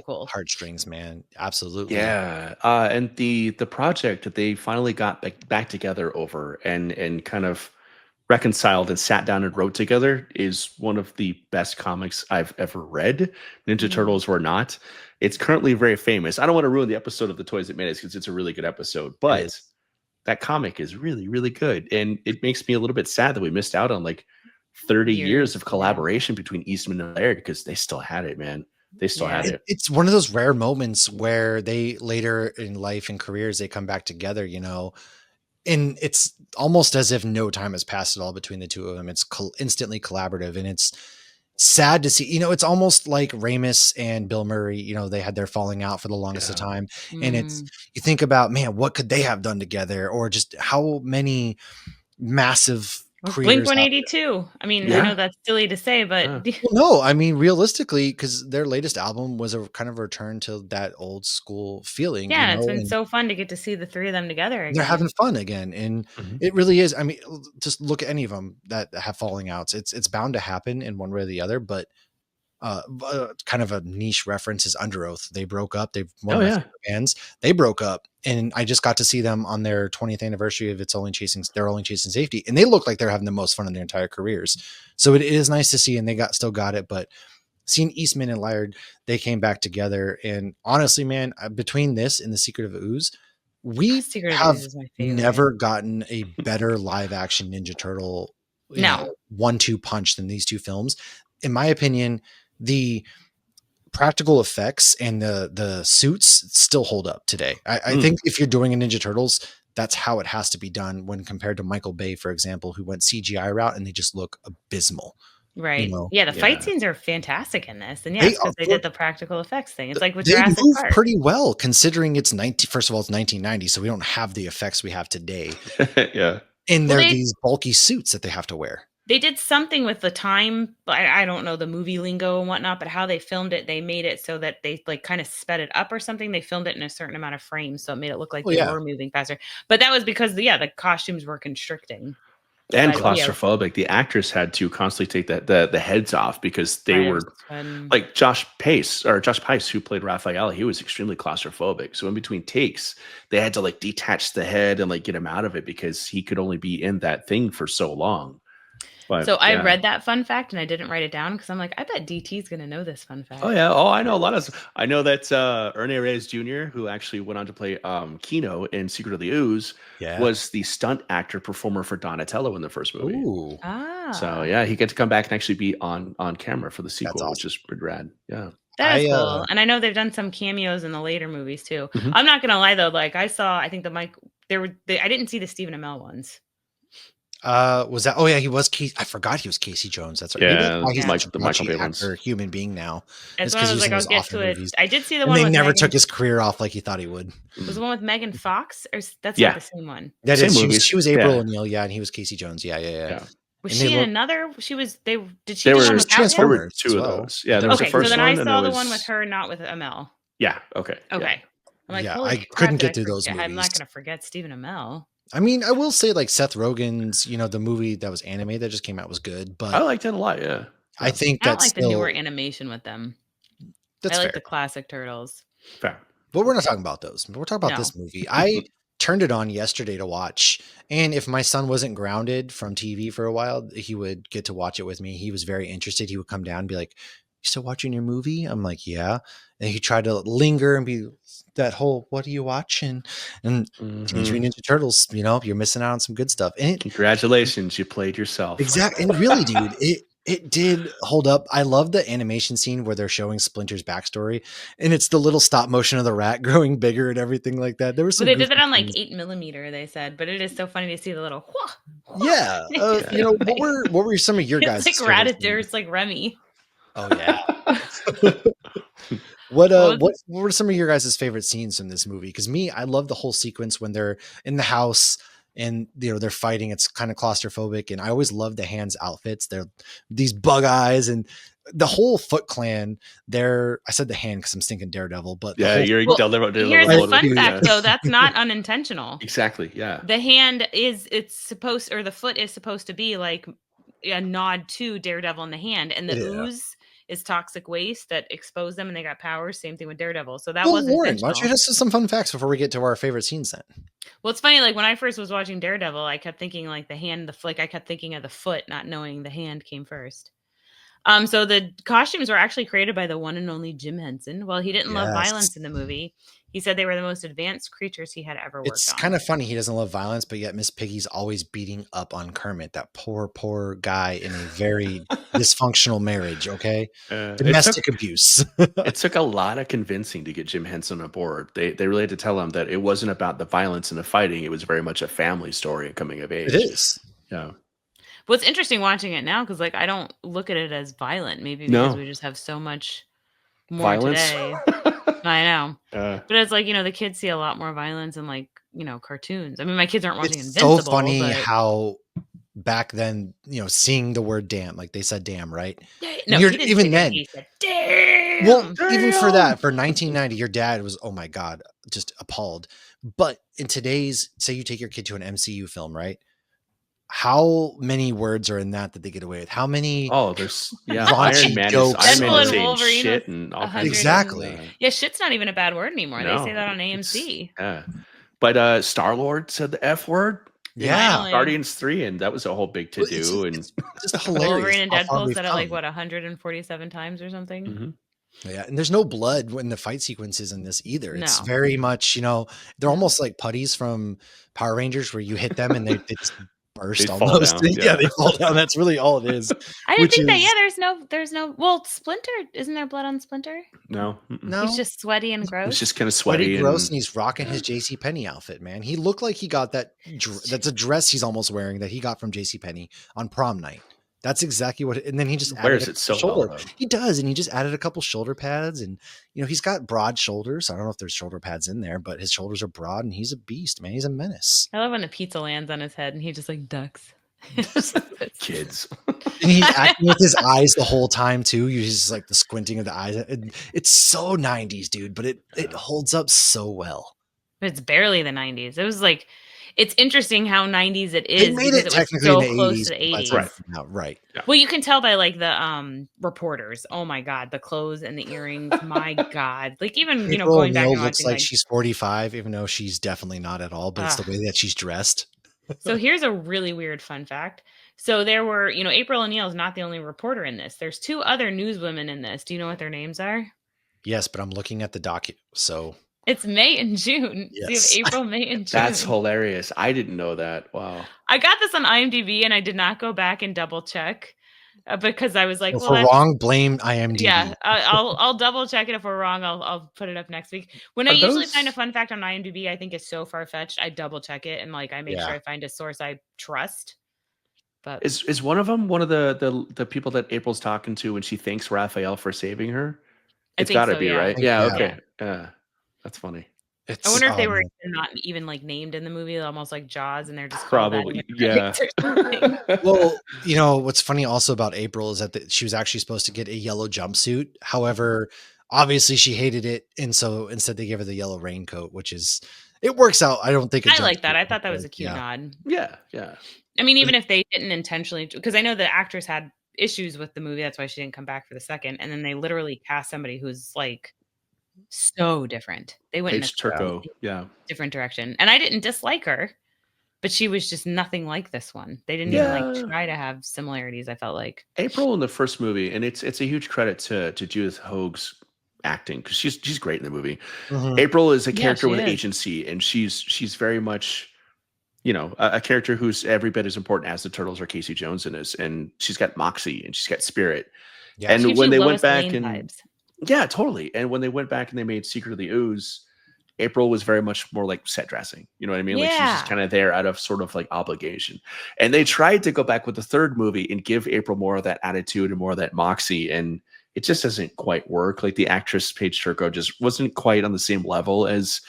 cool. Heartstrings, man. Absolutely. Yeah. And the project that they finally got back together over and kind of reconciled and sat down and wrote together is one of the best comics I've ever read. Ninja Turtles were not. It's currently very famous. I don't want to ruin the episode of the Toys That Made Us because it's a really good episode, but that comic is really, really good. And it makes me a little bit sad that we missed out on like 30 years of collaboration between Eastman and Laird because they still had it, man. They still had it. It's one of those rare moments where they later in life and careers, they come back together, you know, and it's almost as if no time has passed at all between the two of them. It's instantly collaborative, and it's sad to see, you know, it's almost like Ramis and Bill Murray, you know, they had their falling out for the longest of time. And it's, you think about, man, what could they have done together? Or just how many massive Blink 182. I mean, I know that's silly to say, but well, no, I mean, realistically, because their latest album was a kind of return to that old school feeling. Yeah, you know? it's been so fun to get to see the 3 of them together again. They're having fun again, and it really is. I mean, just look at any of them that have falling outs. It's bound to happen in one way or the other. But kind of a niche reference is Under Oath. They broke up. They've one of my favorite bands. They broke up, and I just got to see them on their 20th anniversary of They're Only Chasing Safety, and they look like they're having the most fun in their entire careers. So it is nice to see, and they still got it. But seeing Eastman and Laird, they came back together, and honestly, man, between this and The Secret of Ooze, we have never gotten a better live action Ninja Turtle 1-2 punch than these 2 films. In my opinion, the practical effects and the suits still hold up today. I think if you're doing a Ninja Turtles, that's how it has to be done when compared to Michael Bay, for example, who went CGI route and they just look abysmal. Right. You know? Yeah, the fight scenes are fantastic in this. And because they did the practical effects thing. It's like with Jurassic Park. Pretty well considering it's first of all, it's 1990, so we don't have the effects we have today. Yeah. And they're these bulky suits that they have to wear. They did something with the time. I don't know the movie lingo and whatnot, but how they filmed it, they made it so that they like kind of sped it up or something. They filmed it in a certain amount of frames, so it made it look like Oh, they yeah. were moving faster. But that was because the costumes were constricting. And But, claustrophobic. The actors had to constantly take the heads off because they were like Josh Paice, who played Raphael. He was extremely claustrophobic. So in between takes, they had to like detach the head and like get him out of it because he could only be in that thing for so long. But, so I read that fun fact and I didn't write it down because I'm like, I bet DT's going to know this fun fact. Oh yeah. Oh, I know a lot of. I know that Ernie Reyes Jr., who actually went on to play Kino in Secret of the Ooze, was the stunt actor performer for Donatello in the first movie. Ooh. So yeah, he gets to come back and actually be on camera for the sequel, awesome. Which is pretty rad. Yeah. That is cool. And I know they've done some cameos in the later movies too. Mm-hmm. I'm not gonna lie though, like I didn't see the Stephen Amell ones. Was that? Oh yeah, he was. I forgot he was Casey Jones. That's right. Yeah, he's the Michael Bay ones. Human being now. It's because like I'll get to it. I did see the and one. They with never Megan. took his career off like he thought he would. Was the one with Megan Fox, or that's not the same one? That same is. Movies. She was April O'Neil, and he was Casey Jones. Yeah. Was she in another? She was. Did she? There were Transformers. Two of those. Yeah, there was okay, the first so then one. I saw the one with her, not with Amell. Yeah. Okay. Okay. I'm like, I couldn't get through those movies. I'm not going to forget Stephen Amell. I mean, I will say like Seth Rogen's, the movie that was animated that just came out was good, but I liked it a lot. Yeah. I think I don't like the newer animation with them. That's I like fair. the classic Turtles. Fair. But we're not talking about those. We're talking about this movie. I turned it on yesterday to watch. And if my son wasn't grounded from TV for a while, he would get to watch it with me. He was very interested. He would come down and be like, "You still watching your movie?" I'm like, "Yeah." And he tried to linger and be that whole, "What are you watching?" And Teenage Mutant Ninja Turtles, you're missing out on some good stuff. And congratulations, you played yourself. Exactly. And really, dude, it did hold up. I love the animation scene where they're showing Splinter's backstory, and it's the little stop motion of the rat growing bigger and everything like that. There was they did it on like 8mm, they said, but it is so funny to see the little. Yeah. What were some of your guys' It's like Ratatouille. It's like Remy. Oh yeah. What were some of your guys' favorite scenes in this movie? Because I love the whole sequence when they're in the house and they're fighting. It's kind of claustrophobic, and I always love the Hands outfits. They're these bug eyes and the whole Foot Clan. I said the Hand because I'm thinking Daredevil, but here's a fun fact though. That's not unintentional. Exactly. Yeah. The Hand the foot is supposed to be like a nod to Daredevil and the Hand, and the ooze is toxic waste that exposed them and they got powers. Same thing with Daredevil. So that wasn't Lauren, intentional. why don't you just some fun facts before we get to our favorite scenes then? Well, it's funny. Like when I first was watching Daredevil, I kept thinking like the Hand, I kept thinking of the foot, not knowing the Hand came first. So the costumes were actually created by the one and only Jim Henson. While he didn't love violence in the movie, he said they were the most advanced creatures he had ever worked on. It's kind of funny. He doesn't love violence, but yet Miss Piggy's always beating up on Kermit, that poor guy in a very dysfunctional marriage. Okay. Domestic abuse. It took a lot of convincing to get Jim Henson on board. They really had to tell him that it wasn't about the violence and the fighting. It was very much a family story and coming of age. It is. Yeah. Well, it's interesting watching it now because I don't look at it as violent. Maybe because we just have so much more violence today. I know. But it's like, the kids see a lot more violence in cartoons. I mean, my kids aren't watching Invincible. It's so funny how back then, seeing the word damn, like they said damn, right? No, even then. He said, damn. Well, even for that, for 1990, your dad was, oh my God, just appalled. But in today's, say you take your kid to an MCU film, right? How many words are in that they get away with? How many? Oh, there's raunchy Iron Man jokes. Is and Wolverine shit and all kinds exactly. Yeah, shit's not even a bad word anymore. No, they say that on AMC. Yeah, but Star-Lord said the F word. Yeah, Guardians 3, and that was a whole big to do. It's just hilarious. Wolverine and Deadpool said it 147 times or something. Mm-hmm. Yeah, and there's no blood when the fight sequences in this either. It's very much, they're almost like putties from Power Rangers where you hit them and they just burst almost. They fall down. That's really all it is. I didn't think that. There's no. Well, Splinter, isn't there blood on Splinter? No. No. He's just sweaty and gross. He's just kind of sweaty, gross, and he's rocking his JCPenney outfit. Man, he looked like he got that. That's a dress he's almost wearing that he got from JCPenney on prom night. That's exactly what. And then he just wears it so shoulder. Well, he does, and he just added a couple shoulder pads, and he's got broad shoulders. I don't know if there's shoulder pads in there, but his shoulders are broad, and he's a beast, man. He's a menace. I love when the pizza lands on his head, and he just ducks. Kids. And he's acting with his eyes the whole time too. He's just like the squinting of the eyes. It's so 90s, dude, but it holds up so well. It's barely the 90s. It was like, it's interesting how 90s it They is made because it it was technically so in the close 80s, to the but it's 80s. right. Well, you can tell by like the reporters. Oh my god, the clothes and the earrings. My god, like even April going back O'Neil and looks watching, like she's 45, even though she's definitely not at all. But it's the way that she's dressed. So here's a really weird fun fact. So there were, April O'Neil is not the only reporter in this. There's 2 other newswomen in this. Do you know what their names are? Yes, but I'm looking at the document. So it's May and June. Yes. So you have April, May, and June. That's hilarious. I didn't know that. Wow. I got this on IMDb and I did not go back and double check because I was like, if we're wrong, blame IMDb. Yeah, I'll double check it. If we're wrong, I'll put it up next week. When I usually find a fun fact on IMDb, I think it's so far fetched. I double check it and like I make sure I find a source I trust. But is one of them one of the people that April's talking to when she thanks Raphael for saving her? It's got to be, right? Yeah. Okay. That's funny. I wonder if they were not even like named in the movie, almost like Jaws, and they're just probably Well, what's funny also about April is that she was actually supposed to get a yellow jumpsuit. However, obviously she hated it, and so instead they gave her the yellow raincoat, which is it works out. I don't think I like that. I thought that was a cute nod. Yeah. I mean, even if they didn't intentionally, because I know the actress had issues with the movie, that's why she didn't come back for the second, and then they literally cast somebody who's like so different. They went in a different direction. And I didn't dislike her, but she was just nothing like this one. They didn't even like try to have similarities, I felt like. April in the first movie, and it's a huge credit to Judith Hoag's acting because she's great in the movie. Mm-hmm. April is a character with agency, and she's very much a character who's every bit as important as the Turtles or Casey Jones in is, and she's got moxie and she's got spirit. Yeah. And when they went back and vibes. Yeah, totally. And when they went back and they made Secret of the Ooze, April was very much more like set dressing. You know what I mean? Yeah. Like she's just kind of there out of sort of like obligation. And they tried to go back with the third movie and give April more of that attitude and more of that moxie. And it just doesn't quite work. Like the actress Paige Turco just wasn't quite on the same level as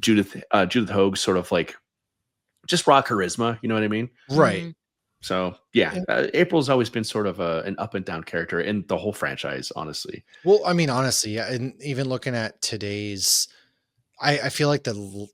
Judith Hoag, sort of like just raw charisma. You know what I mean? Right. Mm-hmm. So yeah, April's always been sort of an up and down character in the whole franchise, honestly. Well, I mean, honestly, yeah, and even looking at today's, I feel like the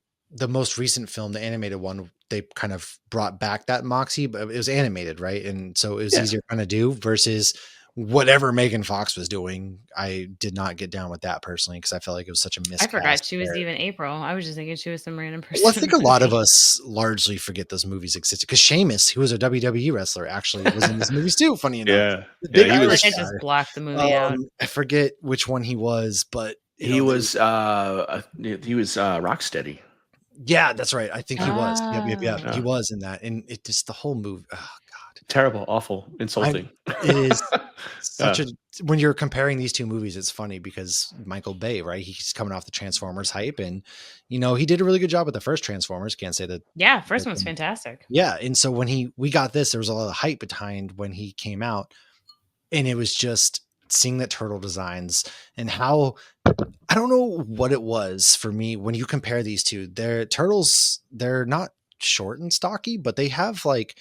most recent film, the animated one, they kind of brought back that moxie, but it was animated, right? And so it was easier to kind of do versus whatever Megan Fox was doing. I did not get down with that personally because I felt like it was such a miscast. I forgot she was even April. I was just thinking she was some random person. Well, I think a lot of us largely forget those movies existed because Sheamus, who was a WWE wrestler, actually was in these movies too. Funny enough, I just blocked the movie out. I forget which one he was, but he was Rocksteady. Yeah, that's right. I think he was. Yep. He was in that, and it just the whole movie. Oh God, terrible, awful, insulting. It is such a. When you're comparing these two movies, it's funny because Michael Bay, right? He's coming off the Transformers hype, and he did a really good job with the first Transformers. Can't say that. Yeah, first one was fantastic. Yeah, and so when we got this, there was a lot of hype behind when he came out, and it was just seeing the turtle designs and how. I don't know what it was for me when you compare these two. They're turtles. They're not short and stocky, but they have like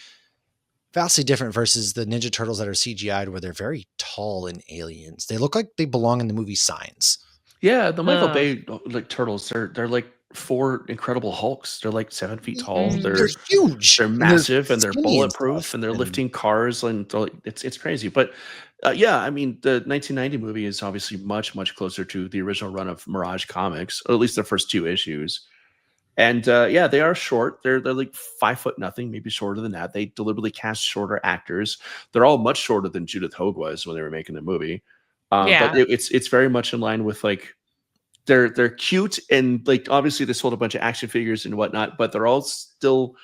vastly different versus the Ninja Turtles that are CGI'd where they're very tall and aliens. They look like they belong in the movie Signs. Yeah, the Michael Bay like turtles, they're like 4 Incredible Hulks. They're like 7 feet tall. They're huge. They're massive and they're bulletproof and they're lifting cars and it's crazy. But I mean, the 1990 movie is obviously much, much closer to the original run of Mirage Comics, or at least the first 2 issues. And they are short. They're like 5 foot nothing, maybe shorter than that. They deliberately cast shorter actors. They're all much shorter than Judith Hoag was when they were making the movie. But it's very much in line with like they're cute and like obviously they sold a bunch of action figures and whatnot, but they're all still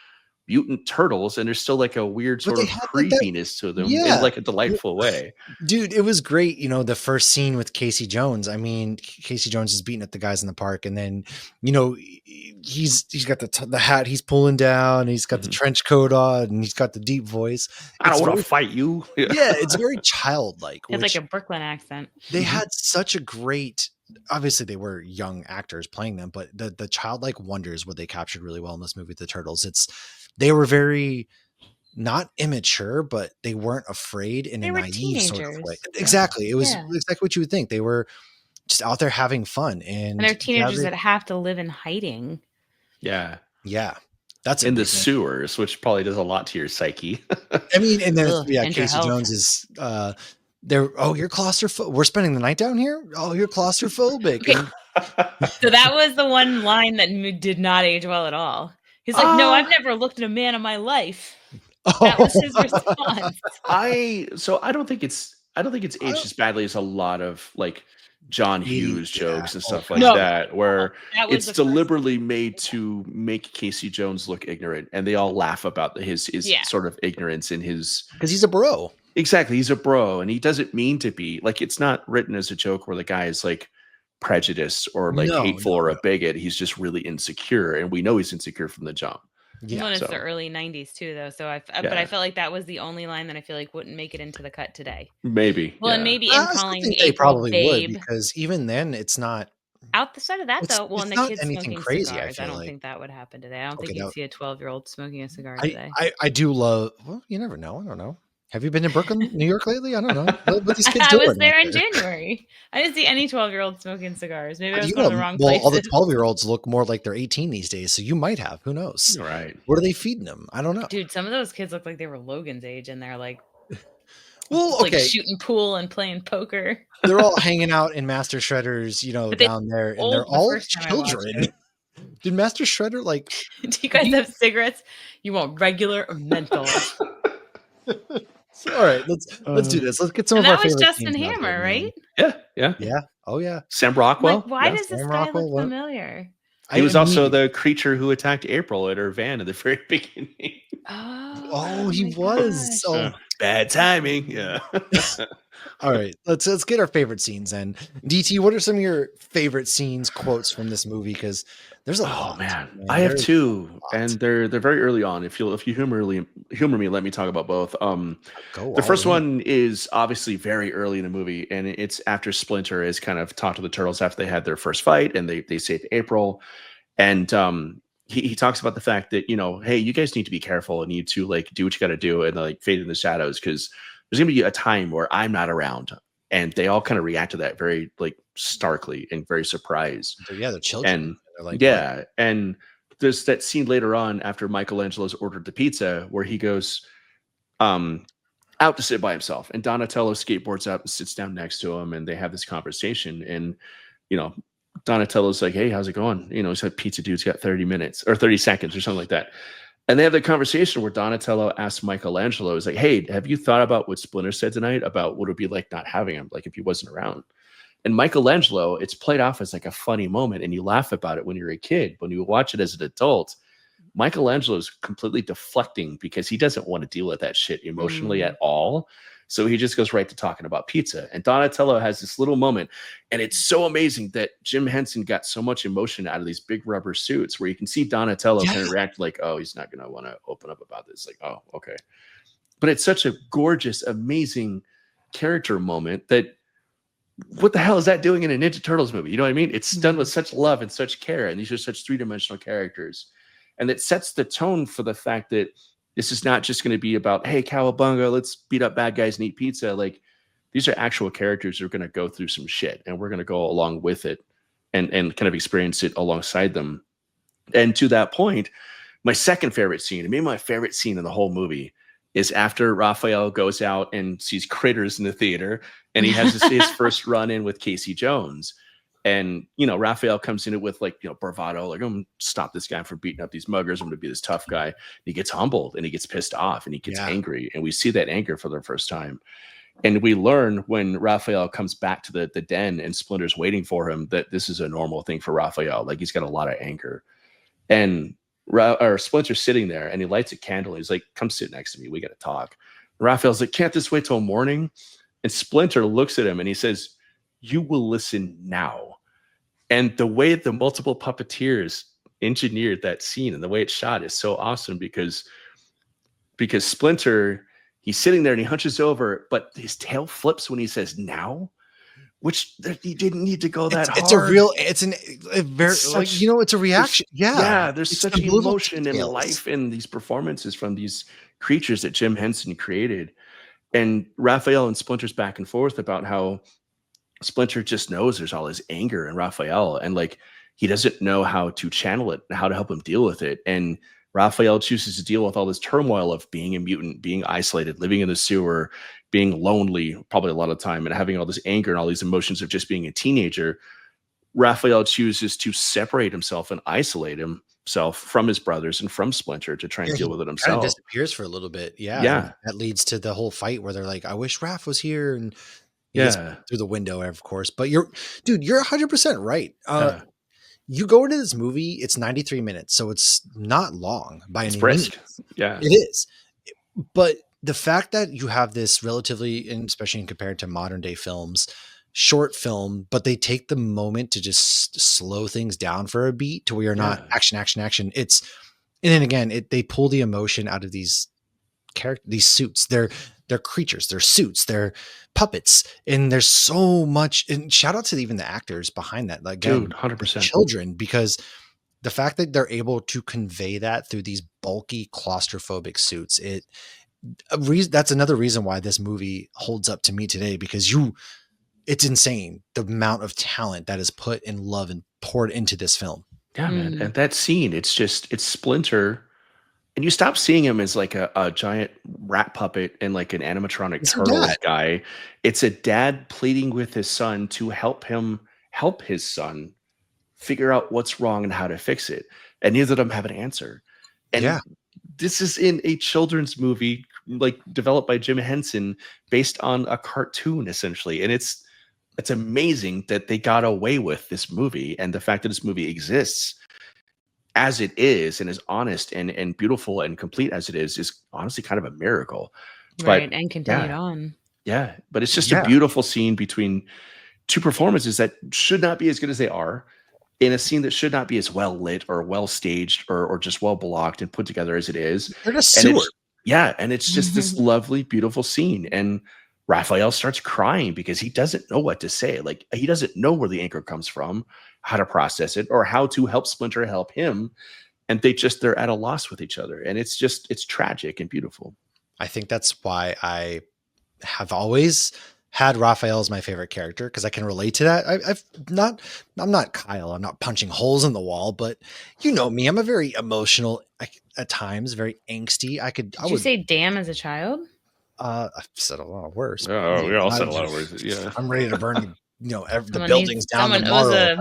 mutant turtles and there's still like a weird sort of creepiness to them in like a delightful way. Dude, it was great. The first scene with Casey Jones. I mean, Casey Jones is beating at the guys in the park, and then he's got the hat he's pulling down, and he's got the trench coat on, and he's got the deep voice. I don't want to fight you. Yeah, it's very childlike. It's like a Brooklyn accent. They had such a great. Obviously, they were young actors playing them, but the childlike wonder is what they captured really well in this movie, The Turtles. They were very not immature, but they weren't afraid in They a were naive sort of way. teenagers. Exactly. It was Yeah. exactly what you would think. They were just out there having fun. And And they're teenagers that have to live in hiding. Yeah. yeah, that's a In the big one. sewers, which probably does a lot to your psyche. I mean, and then Ugh, and your Casey health. Jones is there. Oh, you're claustrophobic. We're spending the night down here. Oh, you're claustrophobic. Okay. And- So that was the one line that did not age well at all. He's like, no, I've never looked at a man in my life. That was his response. I don't think it's aged as badly as a lot of like John Hughes jokes and stuff like that, where That was it's the first- deliberately made to make Casey Jones look ignorant, and they all laugh about his sort of ignorance in his, because he's a bro. Exactly, he's a bro, and he doesn't mean to be. Like, it's not written as a joke where the guy is like prejudiced or like hateful or a bigot. He's just really insecure, and we know he's insecure from the jump. Yeah, well, it's the early 90s too, though. So but I felt like that was the only line that I feel like wouldn't make it into the cut today. Maybe. Well, and maybe in calling April they probably babe, would, because even then it's not outside of that though. Well, and the not kids anything smoking crazy. cigars. I don't like. think that would happen today. I don't think Okay, you'd see a 12-year-old smoking a cigar today. I do love. Well, you never know. I don't know. Have you been to Brooklyn, New York lately? I don't know. What these kids I doing was there out in January. I didn't see any 12-year-old smoking cigars. Maybe I was You going to know, the wrong well, places. all the 12-year-olds look more like they're 18 these days, so you might have. Who knows? Right. What are they feeding them? I don't know. Dude, some of those kids look like they were Logan's age, and they're like, well, like shooting pool and playing poker. They're all hanging out in Master Shredder's, down there, and they're all children. Did Master Shredder like? Do you guys have cigarettes? You want regular or menthol? All right, let's do this. Let's get some of our favorite. That was Justin Hammer, right? Yeah. Oh yeah. Sam Rockwell. Like, why does this guy look familiar? He was also the creature who attacked April at her van at the very beginning. Oh, he was. Oh, bad timing. Yeah. All right, let's get our favorite scenes. And DT, what are some of your favorite scenes, quotes from this movie? Because there's a lot. Oh man, I have two, and they're very early on. If you humor me, let me talk about both. The first one is obviously very early in the movie, and it's after Splinter has kind of talked to the Turtles after they had their first fight, and they saved April, and he talks about the fact that, hey, you guys need to be careful and need to like do what you got to do and like fade in the shadows, because there's gonna be a time where I'm not around. And they all kind of react to that very like starkly and very surprised. Yeah, they're children. And they're like, yeah, what? And there's that scene later on after Michelangelo's ordered the pizza where he goes out to sit by himself, and Donatello skateboards up and sits down next to him, and they have this conversation. And Donatello's like, hey, how's it going? He said, pizza dude's got 30 minutes or 30 seconds or something like that. And they have the conversation where Donatello asks Michelangelo, is like, hey, have you thought about what Splinter said tonight about what it would be like not having him, like if he wasn't around? And Michelangelo, it's played off as like a funny moment, and you laugh about it when you're a kid. When you watch it as an adult, Michelangelo's completely deflecting because he doesn't want to deal with that shit emotionally at all. So he just goes right to talking about pizza. And Donatello has this little moment, and it's so amazing that Jim Henson got so much emotion out of these big rubber suits, where you can see Donatello kind of react like, oh, he's not going to want to open up about this. Like, oh, okay. But it's such a gorgeous, amazing character moment that, what the hell is that doing in a Ninja Turtles movie? You know what I mean? It's done with such love and such care, and these are such three-dimensional characters. And it sets the tone for the fact that this is not just going to be about, hey, cowabunga, let's beat up bad guys and eat pizza. Like, these are actual characters who are going to go through some shit, and we're going to go along with it and kind of experience it alongside them. And to that point, my second favorite scene, and maybe my favorite scene in the whole movie, is after Raphael goes out and sees critters in the theater, and he has his first run in with Casey Jones. And, Raphael comes in it with like, bravado, like, I'm going to stop this guy from beating up these muggers. I'm going to be this tough guy. And he gets humbled, and he gets pissed off, and he gets angry. And we see that anger for the first time. And we learn when Raphael comes back to the den and Splinter's waiting for him, that this is a normal thing for Raphael. Like, he's got a lot of anger. And Splinter's sitting there, and he lights a candle. He's like, come sit next to me. We got to talk. And Raphael's like, can't this wait till morning? And Splinter looks at him, and he says, you will listen now. And the way the multiple puppeteers engineered that scene and the way it's shot is so awesome, because Splinter, he's sitting there and he hunches over, but his tail flips when he says now, which you didn't need to go that hard. It's a real, it's a very, like, you know, it's a reaction. Yeah, there's it's such the little emotion and details. life in these performances from these creatures that Jim Henson created. And Raphael and Splinter's back and forth about how Splinter just knows there's all his anger in Raphael, and like he doesn't know how to channel it, how to help him deal with it. And Raphael chooses to deal with all this turmoil of being a mutant, being isolated, living in the sewer, being lonely, probably a lot of time, and having all this anger and all these emotions of just being a teenager. Raphael chooses to separate himself and isolate himself from his brothers and from Splinter to try and deal with it himself. Kind of disappears for a little bit. Yeah. That leads to the whole fight where they're like, I wish Raph was here. And he gets through the window, of course. But you're 100% right. You go into this movie, it's 93 minutes, so it's not long by any means. Yeah, it is. But the fact that you have this relatively, and especially compared to modern day films, short film, but they take the moment to just slow things down for a beat to where you're not action. It's, and then again, they pull the emotion out of these suits. They're creatures, they're suits, they're puppets, and there's so much. And shout out to even the actors behind that, like, dude, 100% children, because the fact that they're able to convey that through these bulky claustrophobic suits, that's another reason why this movie holds up to me today, because it's insane the amount of talent that is put in love and poured into this film. Yeah, man. And that scene, it's Splinter. And you stop seeing him as like a giant rat puppet and like an animatronic turtle guy. It's a dad pleading with his son to help his son figure out what's wrong and how to fix it. And neither of them have an answer. And this is in a children's movie, like developed by Jim Henson, based on a cartoon essentially. And it's amazing that they got away with this movie, and the fact that this movie exists as it is and as honest and beautiful and complete as it is honestly kind of a miracle. Right, and continued on. Yeah, but it's just a beautiful scene between two performances that should not be as good as they are, in a scene that should not be as well lit or well staged or just well blocked and put together as it is. They're in a sewer. And it's just this lovely, beautiful scene. And Raphael starts crying because he doesn't know what to say. Like, he doesn't know where the anger comes from, how to process it, or how to help Splinter help him. And they're at a loss with each other. And it's tragic and beautiful. I think that's why I have always had Raphael as my favorite character, because I can relate to that. I'm not Kyle. I'm not punching holes in the wall, but you know me. I'm a very emotional, at times, very angsty. Did you say damn as a child? I've said a lot worse. Oh, we all said a lot of words. Yeah, I'm ready to burn the buildings down tomorrow.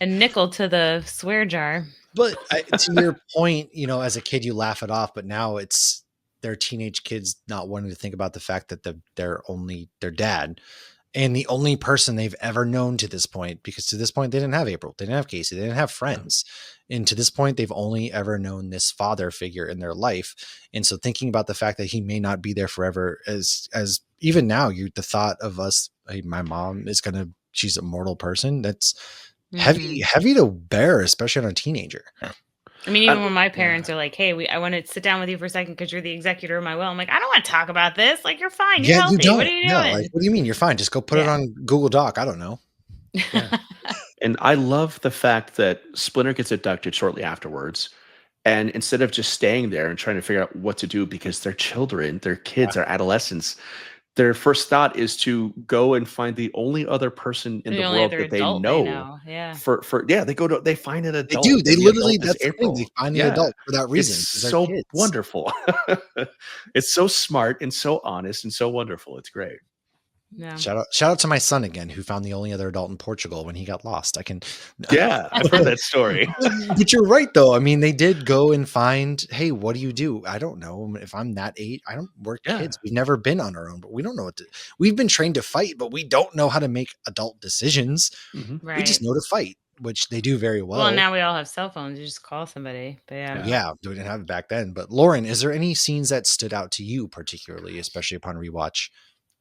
A nickel to the swear jar. But to your point, as a kid, you laugh it off, but now they're teenage kids not wanting to think about the fact that they're only their dad and the only person they've ever known to this point, because to this point they didn't have April, they didn't have Casey, they didn't have friends. And to this point, they've only ever known this father figure in their life. And so thinking about the fact that he may not be there forever, as even now, the thought of us, hey, my mom she's a mortal person. That's heavy to bear, especially on a teenager. I mean, even when my parents are like, hey, I want to sit down with you for a second because you're the executor of my will. I'm like, I don't want to talk about this. Like, you're fine. You're healthy. What are you doing? Like, what do you mean you're fine? Just go put it on Google Doc. I don't know. Yeah. And I love the fact that Splinter gets abducted shortly afterwards. And instead of just staying there and trying to figure out what to do, because they're children, they're kids, they're adolescents, their first thought is to go and find the only other person in the world that they know. Yeah. They find an adult. They do. They literally, that's the thing. They find an adult for that reason. It's so wonderful. It's so smart and so honest and so wonderful. It's great. Yeah. Shout out to my son again, who found the only other adult in Portugal when he got lost. I've heard that story. But you're right, though. I mean, they did go and find, hey, what do you do? I don't know. If I'm that age, I don't work kids. We've never been on our own, but we don't know we've been trained to fight, but we don't know how to make adult decisions. Right. We just know to fight, which they do very well. Well, now we all have cell phones. You just call somebody. But yeah, we didn't have it back then. But Lauren, is there any scenes that stood out to you particularly, especially upon rewatch?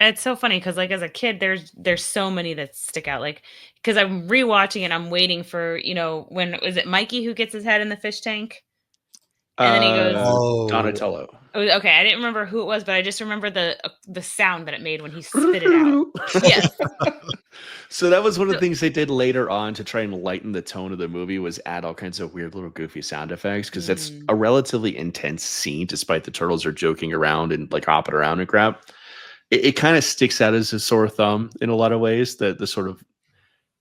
It's so funny because, like, as a kid, there's so many that stick out. Like, because I'm rewatching it, I'm waiting for, when is it Mikey who gets his head in the fish tank? And then he goes, Donatello. Okay, I didn't remember who it was, but I just remember the sound that it made when he spit it out. Yes. So that was one of the things they did later on to try and lighten the tone of the movie, was add all kinds of weird little goofy sound effects, because that's a relatively intense scene, despite the turtles are joking around and like hopping around and crap. It kind of sticks out as a sore thumb in a lot of ways, the sort of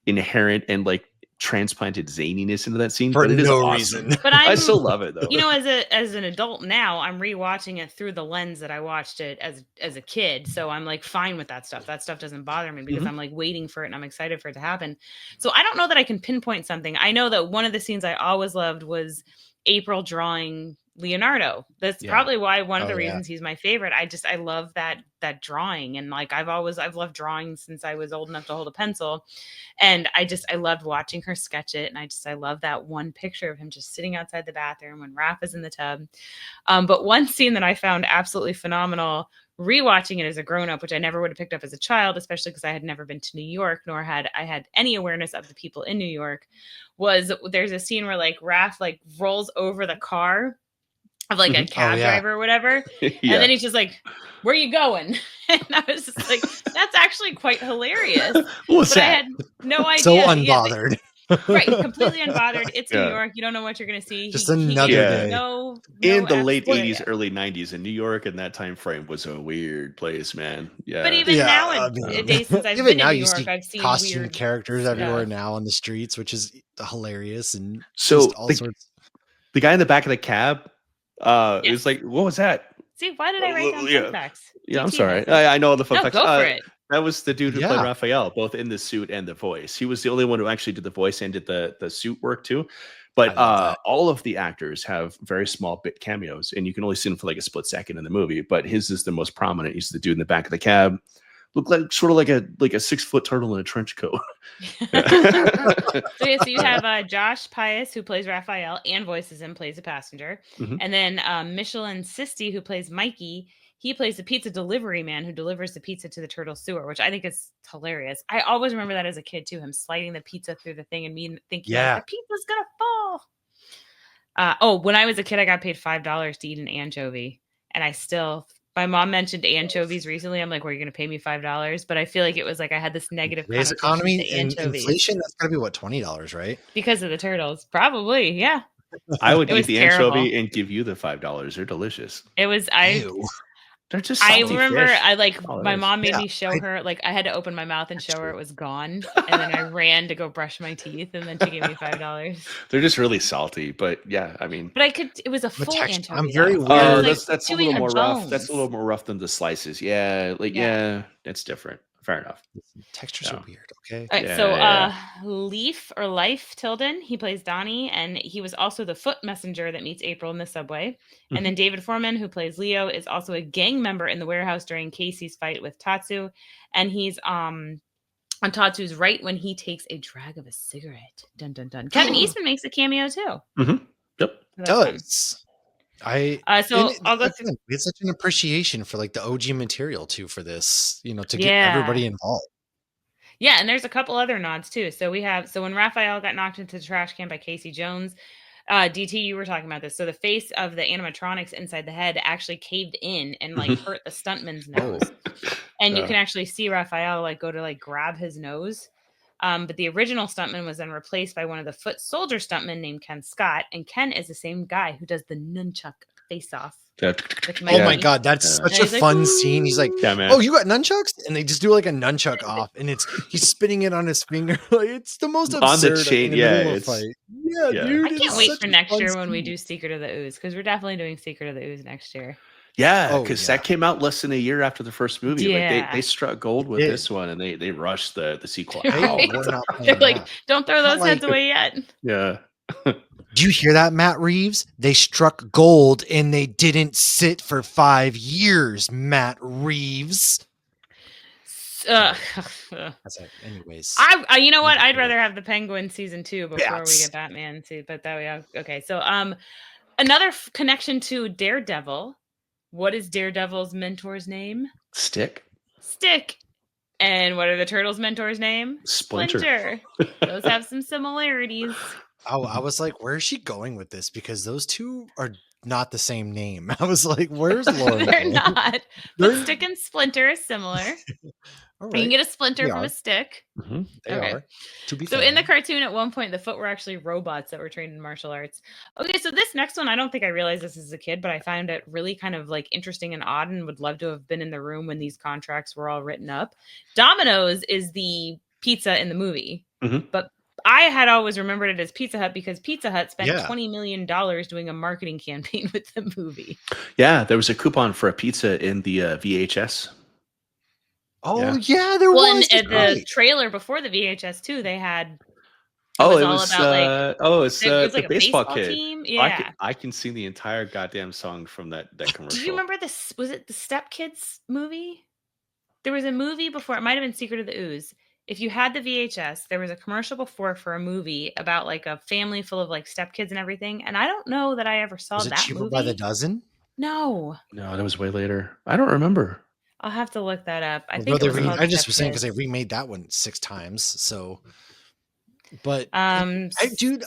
inherent and like transplanted zaniness into that scene, for but it is no awesome. reason. But I still love it though. You know, as an adult now, I'm rewatching it through the lens that I watched it as a kid. So I'm like fine with that stuff. That stuff doesn't bother me because I'm like waiting for it and I'm excited for it to happen. So I don't know that I can pinpoint something. I know that one of the scenes I always loved was April drawing Leonardo. That's probably why one of the reasons he's my favorite. I love that drawing, and like I've loved drawing since I was old enough to hold a pencil, and I loved watching her sketch it, and I love that one picture of him just sitting outside the bathroom when Raph is in the tub. But one scene that I found absolutely phenomenal rewatching it as a grown-up, which I never would have picked up as a child, especially because I had never been to New York, nor had I had any awareness of the people in New York, was there's a scene where like Raph like rolls over the car of like a cab driver or whatever. And then he's just like, where are you going? And I was just like, that's actually quite hilarious. What's that? I had no idea. So unbothered. Right, completely unbothered. It's New York. You don't know what you're going to see. Just another day. In the late 80s, early 90s in New York, and that time frame was a weird place, man. Yeah. But even nowadays, since I've been in New York, I've seen costume weird characters everywhere now on the streets, which is hilarious. And so all sorts. The guy in the back of the cab, it was like, what was that? See, why did I write down fun facts? Yeah, I'm sorry. I know the fun facts. Go for it. That was the dude who played Raphael, both in the suit and the voice. He was the only one who actually did the voice and did the suit work too. But all of the actors have very small bit cameos, and you can only see them for like a split second in the movie. But his is the most prominent. He's the dude in the back of the cab. Looked like sort of like a 6-foot turtle in a trench coat. So you have Josh Pius, who plays Raphael and voices him, plays a passenger. And then Michelin Sisti, who plays Mikey. He plays the pizza delivery man who delivers the pizza to the turtle sewer, which I think is hilarious. I always remember that as a kid too, him sliding the pizza through the thing and me thinking the pizza's gonna fall. When I was a kid, I got paid $5 to eat an anchovy, and my mom mentioned anchovies recently. I'm like, "Were you going to pay me $5?" But I feel like it was like I had this negative connotation economy and inflation. That's got to be what, $20, right? Because of the turtles, probably. Yeah, I would eat the anchovy and give you the $5. They're delicious. It was They're just I remember fish. My mom made me show her, like I had to open my mouth and show her it was gone. And then I ran to go brush my teeth, and then she gave me $5. They're just really salty, but yeah, I mean. But it was a full anchovy. I'm very weird. Oh, that's a little more rough. That's a little more rough than the slices. Yeah, it's different. Fair enough. Textures are weird. Okay. All right, Leaf or Life Tilden, he plays Donnie, and he was also the foot messenger that meets April in the subway. And then David Foreman, who plays Leo, is also a gang member in the warehouse during Casey's fight with Tatsu, and he's on Tatsu's right when he takes a drag of a cigarette. Dun dun dun. Kevin Eastman makes a cameo too. Yep, does. I'll go through. It's such an appreciation for like the OG material too for this, to get everybody involved. Yeah, and there's a couple other nods too. So when Raphael got knocked into the trash can by Casey Jones, DT, you were talking about this. So the face of the animatronics inside the head actually caved in and like hurt the stuntman's nose. And you can actually see Raphael like go to like grab his nose. But the original stuntman was then replaced by one of the foot soldier stuntmen named Ken Scott. And Ken is the same guy who does the nunchuck face-off. Oh my God, that's such a fun scene. He's like, "Oh, you got nunchucks?" And they just do like a nunchuck off, and he's spinning it on his finger. Like it's the most absurd on the chain. Fight. Dude. I can't wait for next year when we do Secret of the Ooze, because we're definitely doing Secret of the Ooze next year. Yeah, because that came out less than a year after the first movie. Yeah. Like they struck gold with this one, and they rushed the sequel. Right. They're like, don't throw those heads away yet. Yeah. Do you hear that, Matt Reeves? They struck gold and they didn't sit for 5 years, Matt Reeves. That's it. Anyways, you know what? I'd rather have the Penguin season 2 before we get Batman. But that okay. So another connection to Daredevil. What is Daredevil's mentor's name? Stick. And what are the Turtles' mentor's name? Splinter. Those have some similarities. I was like, where is she going with this? Because those two are not the same name. I was like, "Where's Lauren?" They're not. But Stick and Splinter is similar. All You can right, get a splinter They from are. a stick. they Okay. are. To be So fair, in the cartoon, at one point, the foot were actually robots that were trained in martial arts. Okay, so this next one, I don't think I realized this as a kid, but I found it really kind of like interesting and odd, and would love to have been in the room when these contracts were all written up. Domino's is the pizza in the movie, but I had always remembered it as Pizza Hut because Pizza Hut spent Yeah. $20 million doing a marketing campaign with the movie. Yeah, there was a coupon for a pizza in the VHS. oh yeah, there Well, was. and That's the right. trailer before the VHS too, they had It was was all about, like, it was the like a baseball baseball kid. team. I Yeah. I can sing the entire goddamn song from that commercial. Do you remember this? Was it the Step Kids movie? There was a movie before. It might have been Secret of the Ooze. If you had the VHS, there was a commercial before for a movie about like a family full of like stepkids and everything. And I don't know that I ever saw Was it that Cheaper movie. by the Dozen? No, No, that was way later. I don't remember. I'll have to look that up. I Well, think no, it was called I just Step was saying because Kids. they remade that one 6 times. So, but dude,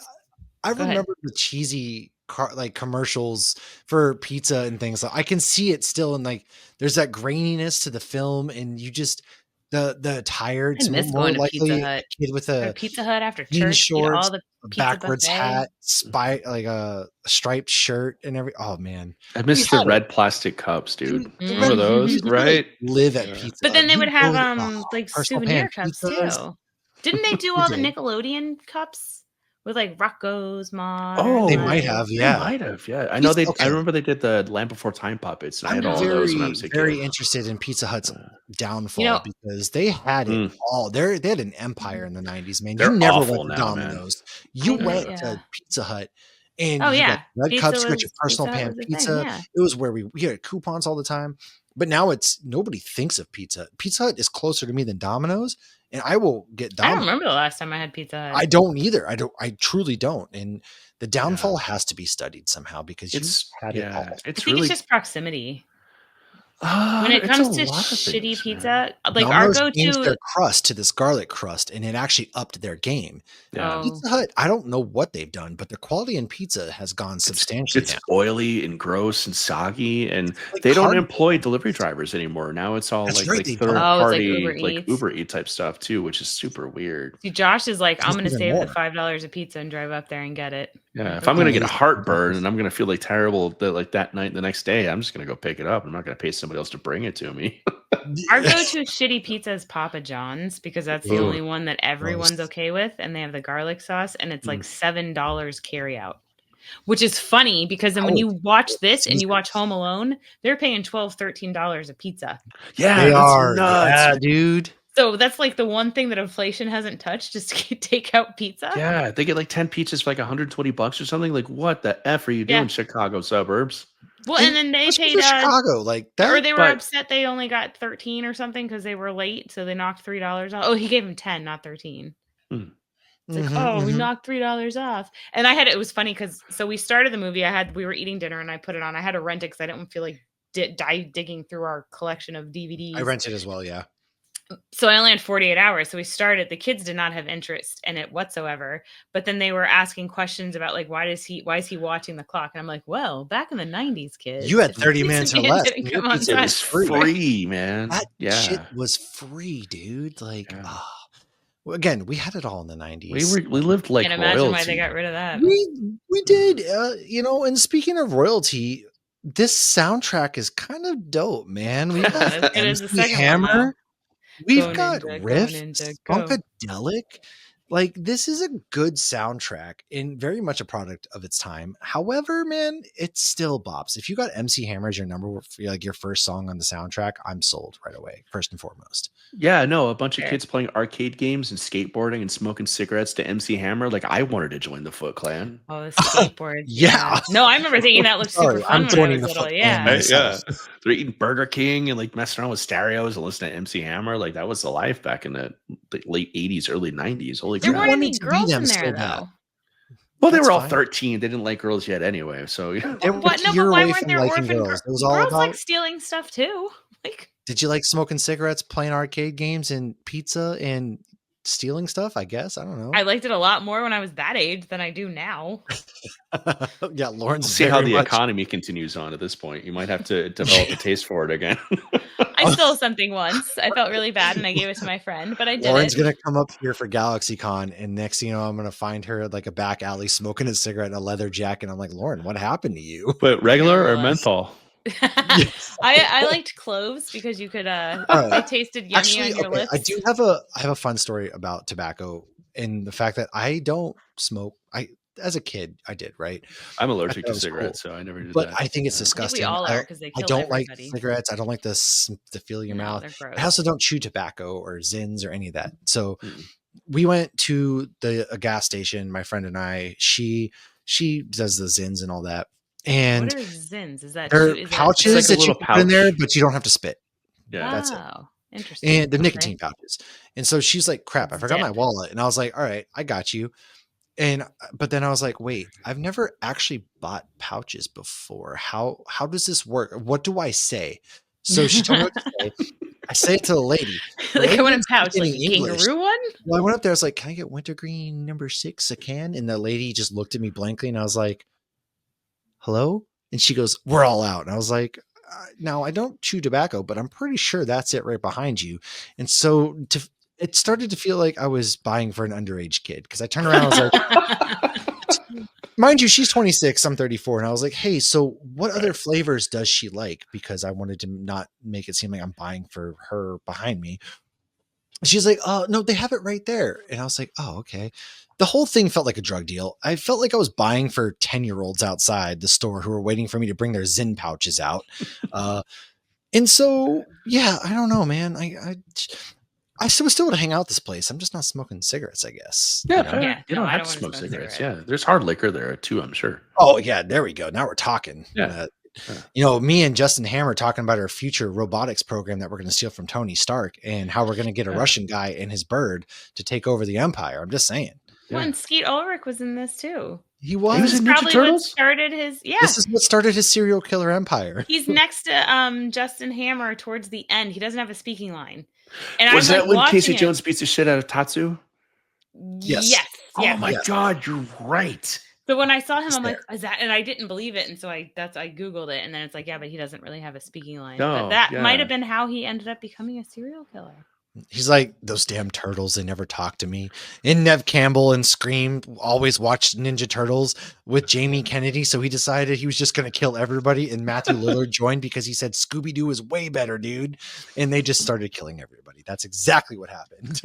I Go ahead. remember the cheesy like commercials for pizza and things. I can see it still, and like there's that graininess to the film, and you just the attire. It's I miss more going to Pizza likely Hut. a kid with Go to a Pizza Hut after jean church, eat all shorts, the a pizza backwards buffet. hat, like a striped shirt, and oh man, I miss We the had red plastic cups, dude. the Remember red- those, you could, like, right? live at Yeah. Pizza. But then they You would have go to, like personal souvenir pan cups pizzas. too. Didn't they do They all the did. Nickelodeon cups with like Rocco's Modern? Oh, They might Life? have, They yeah. might have, yeah. I know Pizza- they. okay. I remember they did the Land Before Time puppets, and I had I'm all of those when I was a very kid. interested in Pizza Hut's downfall You know- because they had it all. They had an empire in the 90s, man. They're You never awful went to now, man. Domino's. You I- went yeah. to Pizza Hut and Oh, you yeah. got red Pizza cups, you got your was- personal Pizza Hut pan was a thing, pizza. yeah. It was where we had coupons all the time. But now nobody thinks of Pizza Hut. Pizza Hut is closer to me than Domino's, and I will get I don't Domino's. remember the last time I had Pizza Hut. I don't either. I truly don't. And the downfall has to be studied somehow because you had it all. I It's think really it's just proximity. When it comes to shitty pizza, like our Domino's changed go-to. their crust to this garlic crust, and it actually upped their game. Yeah. Oh. Pizza Hut, I don't know what they've done, but the quality in pizza has gone substantially It's down. oily and gross and soggy, and like they don't cardboard. employ delivery drivers anymore. Now it's all That's like, right, like they third don't. Oh, it's like party, Uber like Eats. Uber Eats type stuff too, which is super weird. See, Josh is like, I'm Just going to even save more. the $5 a pizza and drive up there and get it. Yeah, if I'm gonna get a Amazing. heartburn and I'm gonna feel like terrible that night, the next day, I'm just gonna go pick it up. I'm not gonna pay somebody else to bring it to me. Our go-to shitty pizza is Papa John's because that's the Ugh. only one that everyone's Gross. okay with, and they have the garlic sauce, and it's like $7 carry out. Which is funny because then when you watch this and you watch Home Alone, they're paying $12, $13 a pizza. Yeah, They that's are, nuts. yeah, dude. So that's like the one thing that inflation hasn't touched is takeout pizza. Yeah, they get like 10 pizzas for like $120 or something. Like, what the F are you doing, Yeah. Chicago suburbs? Well, and then they especially paid for Chicago, like that. or they were but- upset they only got 13 or something because they were late, so they knocked $3 off. Oh, he gave him 10, not 13. It's like, Mhm, we mhm. knocked $3 off. And it was funny because so we started the movie. We were eating dinner and I put it on. I had to rent it because I didn't feel like digging through our collection of DVDs. I rented as well, yeah. So I only had 48 hours. So we started. The kids did not have interest in it whatsoever. But then they were asking questions about like, why is he watching the clock? And I'm like, well, back in the 90s, kids, You had if 30 Pizza minutes or Man less. didn't and your come on pizza time- was It's free. free, man. That yeah. shit was free, dude. Like, Yeah. well, again, we had it all in the 90s. We lived like Can't imagine royalty. why they got rid of that. We did, and speaking of royalty, this soundtrack is kind of dope, man. We've got As good as the MC second one, Hammer. though. We've Go got Ninja, go Riff, Ninja, go. Funkadelic. Like, this is a good soundtrack and very much a product of its time. However, man, it still bops. If you got MC Hammer as your your first song on the soundtrack, I'm sold right away, first and foremost. Yeah, no, a bunch of Fair. kids playing arcade games and skateboarding and smoking cigarettes to MC Hammer. Like, I wanted to join the Foot Clan. Oh, the skateboard. yeah. No, I remember thinking that looked Sorry, super fun I'm when I joining was the little. Foot Yeah. Clan. Right? Yeah. They're eating Burger King and like messing around with stereos and listening to MC Hammer. Like, that was the life back in the late 80s, early 90s. Holy There crap. weren't any wanted to be girls them in so there, bad. though. Well, they That's were all fine. 13. They didn't like girls yet anyway. So, yeah. They were What? a No, year but why away weren't from there liking orphan girls. girls? It was all Girls about. like stealing stuff, too. Like, Did you like smoking cigarettes, playing arcade games, and pizza, and stealing stuff, I guess. I don't know. I liked it a lot more when I was that age than I do now. Yeah, Lauren's We'll see how the much... economy continues on at this point. You might have to develop a taste for it again. I stole something once. I felt really bad and I gave it to my friend, but I did Lauren's it. gonna come up here for GalaxyCon, and next thing you know, I'm gonna find her at like a back alley smoking a cigarette and a leather jacket. I'm like, Lauren, what happened to you? But regular or menthol? I liked cloves because you could they tasted yummy on your lips. I have a fun story about tobacco and the fact that I don't smoke. As a kid, I did, right? I'm allergic to cigarettes, so I never did but that. I think it's disgusting. I think we all are because they kill I don't everybody. like cigarettes. I don't like the feel in your mouth. I also don't chew tobacco or Zins or any of that. So we went to a gas station, my friend and I. She does the Zins and all that. And what are Zins? Is that they're pouches like that you put in there, but you don't have to spit. Yeah, that's it. Interesting. And the nicotine pouches. And so she's like, crap, I forgot my wallet. And I was like, all right, I got you. But then I was like, wait, I've never actually bought pouches before. How does this work? What do I say? So she told me what to say. I say it to the lady. I want a pouch, like a kangaroo one? Well, I went up there. I was like, can I get wintergreen number 6 a can? And the lady just looked at me blankly. And I was like, hello? And she goes, we're all out. And I was like, now I don't chew tobacco, but I'm pretty sure that's it right behind you. And so it started to feel like I was buying for an underage kid because I turned around and I was like, mind you, she's 26, I'm 34. And I was like, hey, so what other flavors does she like? Because I wanted to not make it seem like I'm buying for her behind me. She's like, oh, no, they have it right there. And I was like, oh, okay. The whole thing felt like a drug deal. I felt like I was buying for 10-year-olds outside the store who were waiting for me to bring their Zin pouches out. And so, yeah, I don't know, man. I still would hang out this place. I'm just not smoking cigarettes, I guess. Yeah, you don't have to smoke cigarettes. Yeah, there's hard liquor there too, I'm sure. Oh yeah, there we go. Now we're talking. Yeah. Me and Justin Hammer talking about our future robotics program that we're going to steal from Tony Stark and how we're going to get a Russian guy and his bird to take over the Empire. I'm just saying. Well, and Skeet Ulrich was in this too. He was. He was in Ninja Turtles? Started his This is what started his serial killer empire. He's next to Justin Hammer towards the end. He doesn't have a speaking line. And was that when Casey Jones beats the shit out of Tatsu? Yes. Oh my God, you're right. So when I saw him, I'm like, is that? And I didn't believe it, and so I Googled it, and then it's like, yeah, but he doesn't really have a speaking line. But that might have been how he ended up becoming a serial killer. He's like, those damn turtles, they never talk to me. And Nev Campbell and Scream always watched Ninja Turtles with Jamie Kennedy, so he decided he was just going to kill everybody, and Matthew Lillard joined because he said Scooby-Doo is way better, dude. And they just started killing everybody. That's exactly what happened.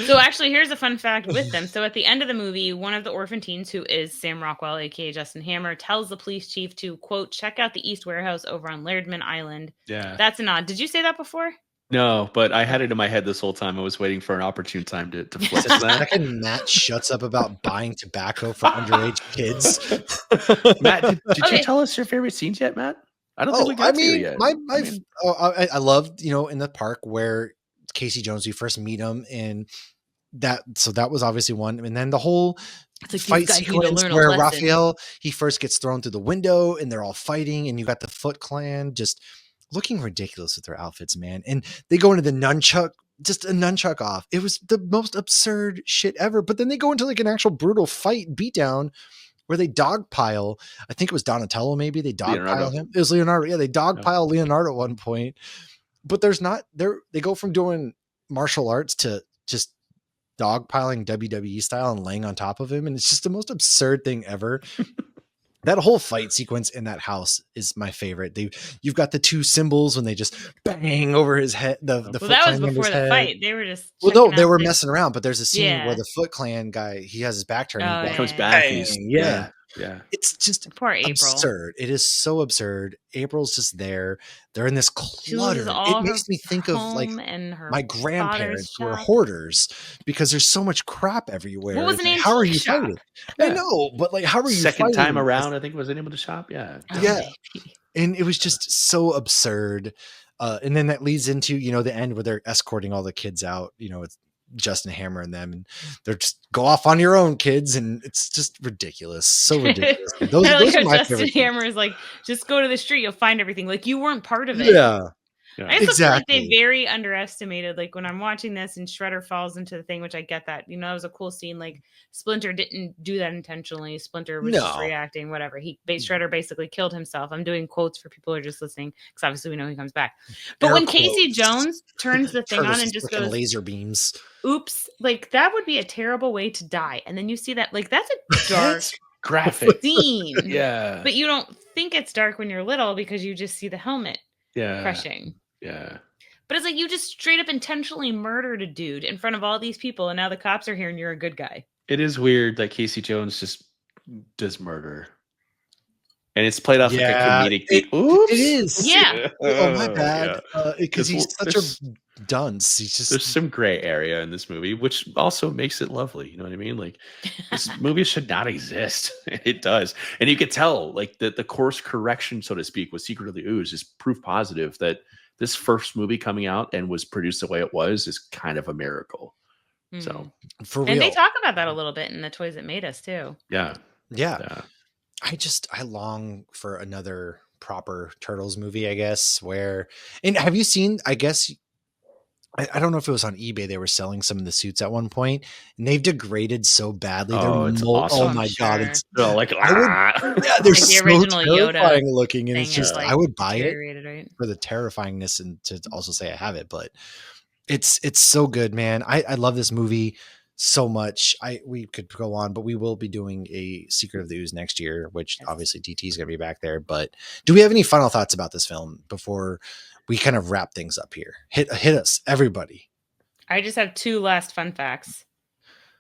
So actually, here's a fun fact with them. So at the end of the movie, one of the orphan teens, who is Sam Rockwell, aka Justin Hammer, tells the police chief to, quote, check out the East Warehouse over on Lairdman Island. Yeah. That's a nod. Did you say that before? No, but I had it in my head this whole time. I was waiting for an opportune time to flex that. The second Matt shuts up about buying tobacco for underage kids. Matt, did you tell us your favorite scenes yet, Matt? I don't think we got to yet. I loved, in the park where Casey Jones, we first meet him, and that was obviously one. And then the whole fight sequence where Raphael, he first gets thrown through the window and they're all fighting, and you got the Foot Clan just looking ridiculous with their outfits, man. And they go into the nunchuck, just a nunchuck off. It was the most absurd shit ever. But then they go into like an actual brutal fight beatdown where they dogpile. I think it was Donatello, maybe they dogpile him. It was Leonardo. Yeah, they dogpile Leonardo at one point. But they go from doing martial arts to just dogpiling WWE style and laying on top of him. And it's just the most absurd thing ever. That whole fight sequence in that house is my favorite. You've got the two symbols when they just bang over his head. That was before the fight. They were just they were messing around. But there's a scene where the Foot Clan guy, he has his back turned. He comes back. Yeah. It's just poor April. Absurd. It is so absurd. April's just there. They're in this clutter. It makes me think of like my grandparents who are hoarders because there's so much crap everywhere. What was the name? How are you fighting? I know, but like, how are you second time around? I think was the name of the shop. Yeah. Yeah. And it was just so absurd. And then that leads into, the end where they're escorting all the kids out, it's Justin Hammer and them, and they're just go off on your own, kids, and it's just ridiculous. So ridiculous. Those are my Justin favorite Hammer is like, just go to the street, you'll find everything. Like, you weren't part of it. Yeah. Yeah. I also feel like they Exactly. very underestimated. Like when I'm watching this and Shredder falls into the thing, which I get that. You know, it was a cool scene. Like Splinter didn't do that intentionally. Splinter was just No. reacting, whatever. Shredder basically killed himself. I'm doing quotes for people who are just listening because obviously we know he comes back. But Air when Casey quotes. Jones turns the thing Turtles on and with just freaking goes, laser beams. oops, like that would be a terrible way to die. And then you see that, like, that's a dark It's graphic. scene. Yeah. But you don't think it's dark when you're little because you just see the helmet Yeah. crushing. Yeah. But it's like you just straight up intentionally murdered a dude in front of all these people, and now the cops are here and you're a good guy. It is weird that Casey Jones just does murder. And it's played off like a comedic beat. Oops. It is. Yeah. Oh, my bad. Because he's such a there's- dunce. He's just There's some gray area in this movie, which also makes it lovely. You know what I mean? Like this movie should not exist. It does. And you could tell like the course correction, so to speak, with Secret of the Ooze is proof positive that this first movie coming out and was produced the way it was is kind of a miracle. So for real. And they talk about that a little bit in the Toys That Made Us too. yeah. I long for another proper Turtles movie, I guess, and have you seen, I guess, I don't know if it was on eBay, they were selling some of the suits at one point and they've degraded so badly. Oh, it's awesome. Oh my God. It's Oh, like they're Like the so original Yoda terrifying looking. And thing it's is, just, like, I would buy it deteriorated, right? for the terrifyingness and to also say I have it, but it's so good, man. I love this movie so much. We could go on, but we will be doing a Secret of the Ooze next year, which obviously DT is going to be back there. But do we have any final thoughts about this film before we kind of wrap things up here? Hit us, everybody. I just have two last fun facts.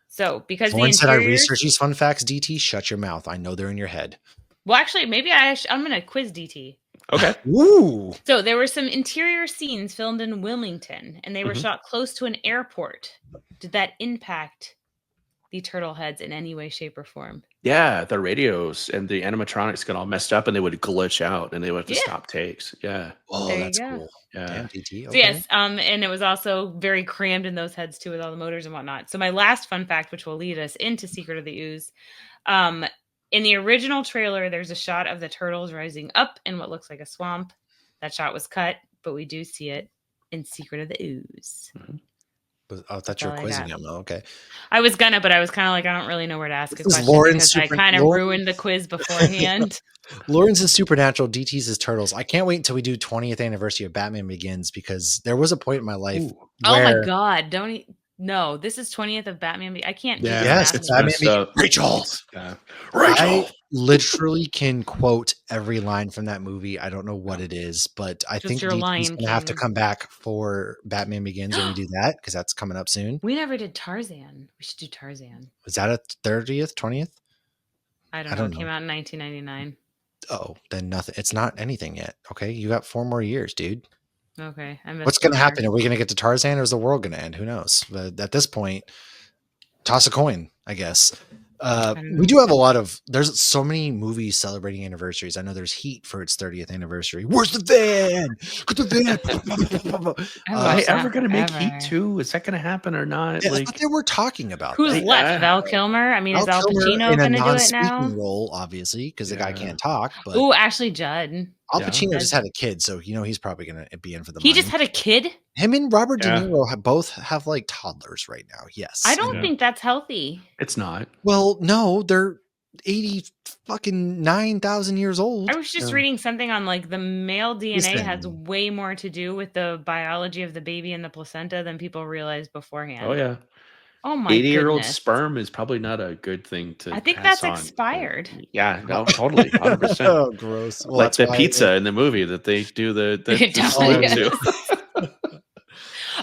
So, because Lauren the said I interiors... researched these fun facts, DT, shut your mouth. I know they're in your head. Well, actually, maybe I'm going to quiz DT. Okay. Ooh. So there were some interior scenes filmed in Wilmington, and they were shot close to an airport. Did that impact the turtle heads in any way, shape, or form? Yeah, the radios and the animatronics got all messed up and they would glitch out and they would have to stop takes. Yeah. Oh, There you that's go. cool. Yeah. Damn, DT. So Okay. yes, and it was also very crammed in those heads too, with all the motors and whatnot. So my last fun fact, which will lead us into Secret of the Ooze, in the original trailer, there's a shot of the turtles rising up in what looks like a swamp. That shot was cut, but we do see it in Secret of the Ooze. I thought you were quizzing him. Oh, okay. I was gonna, but I was kind of like, I don't really know where to ask a question Lauren's because I kind of ruined the quiz beforehand. Lauren's is Supernatural, DT's is Turtles. I can't wait until we do 20th anniversary of Batman Begins because there was a point in my life. Oh my God! No, this is 20th of Batman. I can't. Yeah, yes, it's Batman Begins. Rachel. Yeah. Rachel. I literally can quote every line from that movie. I don't know what it is, but I think DT's going to have to come back for Batman Begins when we do that because that's coming up soon. We never did Tarzan. We should do Tarzan. Was that a 30th, 20th? I don't know. It came out in 1999. Oh, then nothing. It's not anything yet. Okay, you got 4 more years, dude. Okay. What's going to happen? Are we going to get to Tarzan or is the world going to end? Who knows? But at this point, toss a coin, I guess. We do have there's so many movies celebrating anniversaries. I know there's Heat for its 30th anniversary. Where's the van? Get the van. Are they ever going to make Heat 2? Is that going to happen or not? Yeah, like, they were talking about who's left? Val Kilmer? I mean, is Al Pacino going to do it now? Role, obviously, because the guy can't talk. But Ashley Judd. Al Pacino just had a kid, so he's probably going to be in for the money. He just had a kid? Him and Robert De Niro both have like toddlers right now. Yes. I don't think that's healthy. It's not. Well, no, they're 9,000 years old. I was just reading something on like the male DNA has way more to do with the biology of the baby and the placenta than people realized beforehand. Oh, yeah. Oh my 80-year-old sperm is probably not a good thing to I think pass that's on. expired. Yeah, no, totally. 100%. Oh, gross. Well, like the pizza in the movie that they do the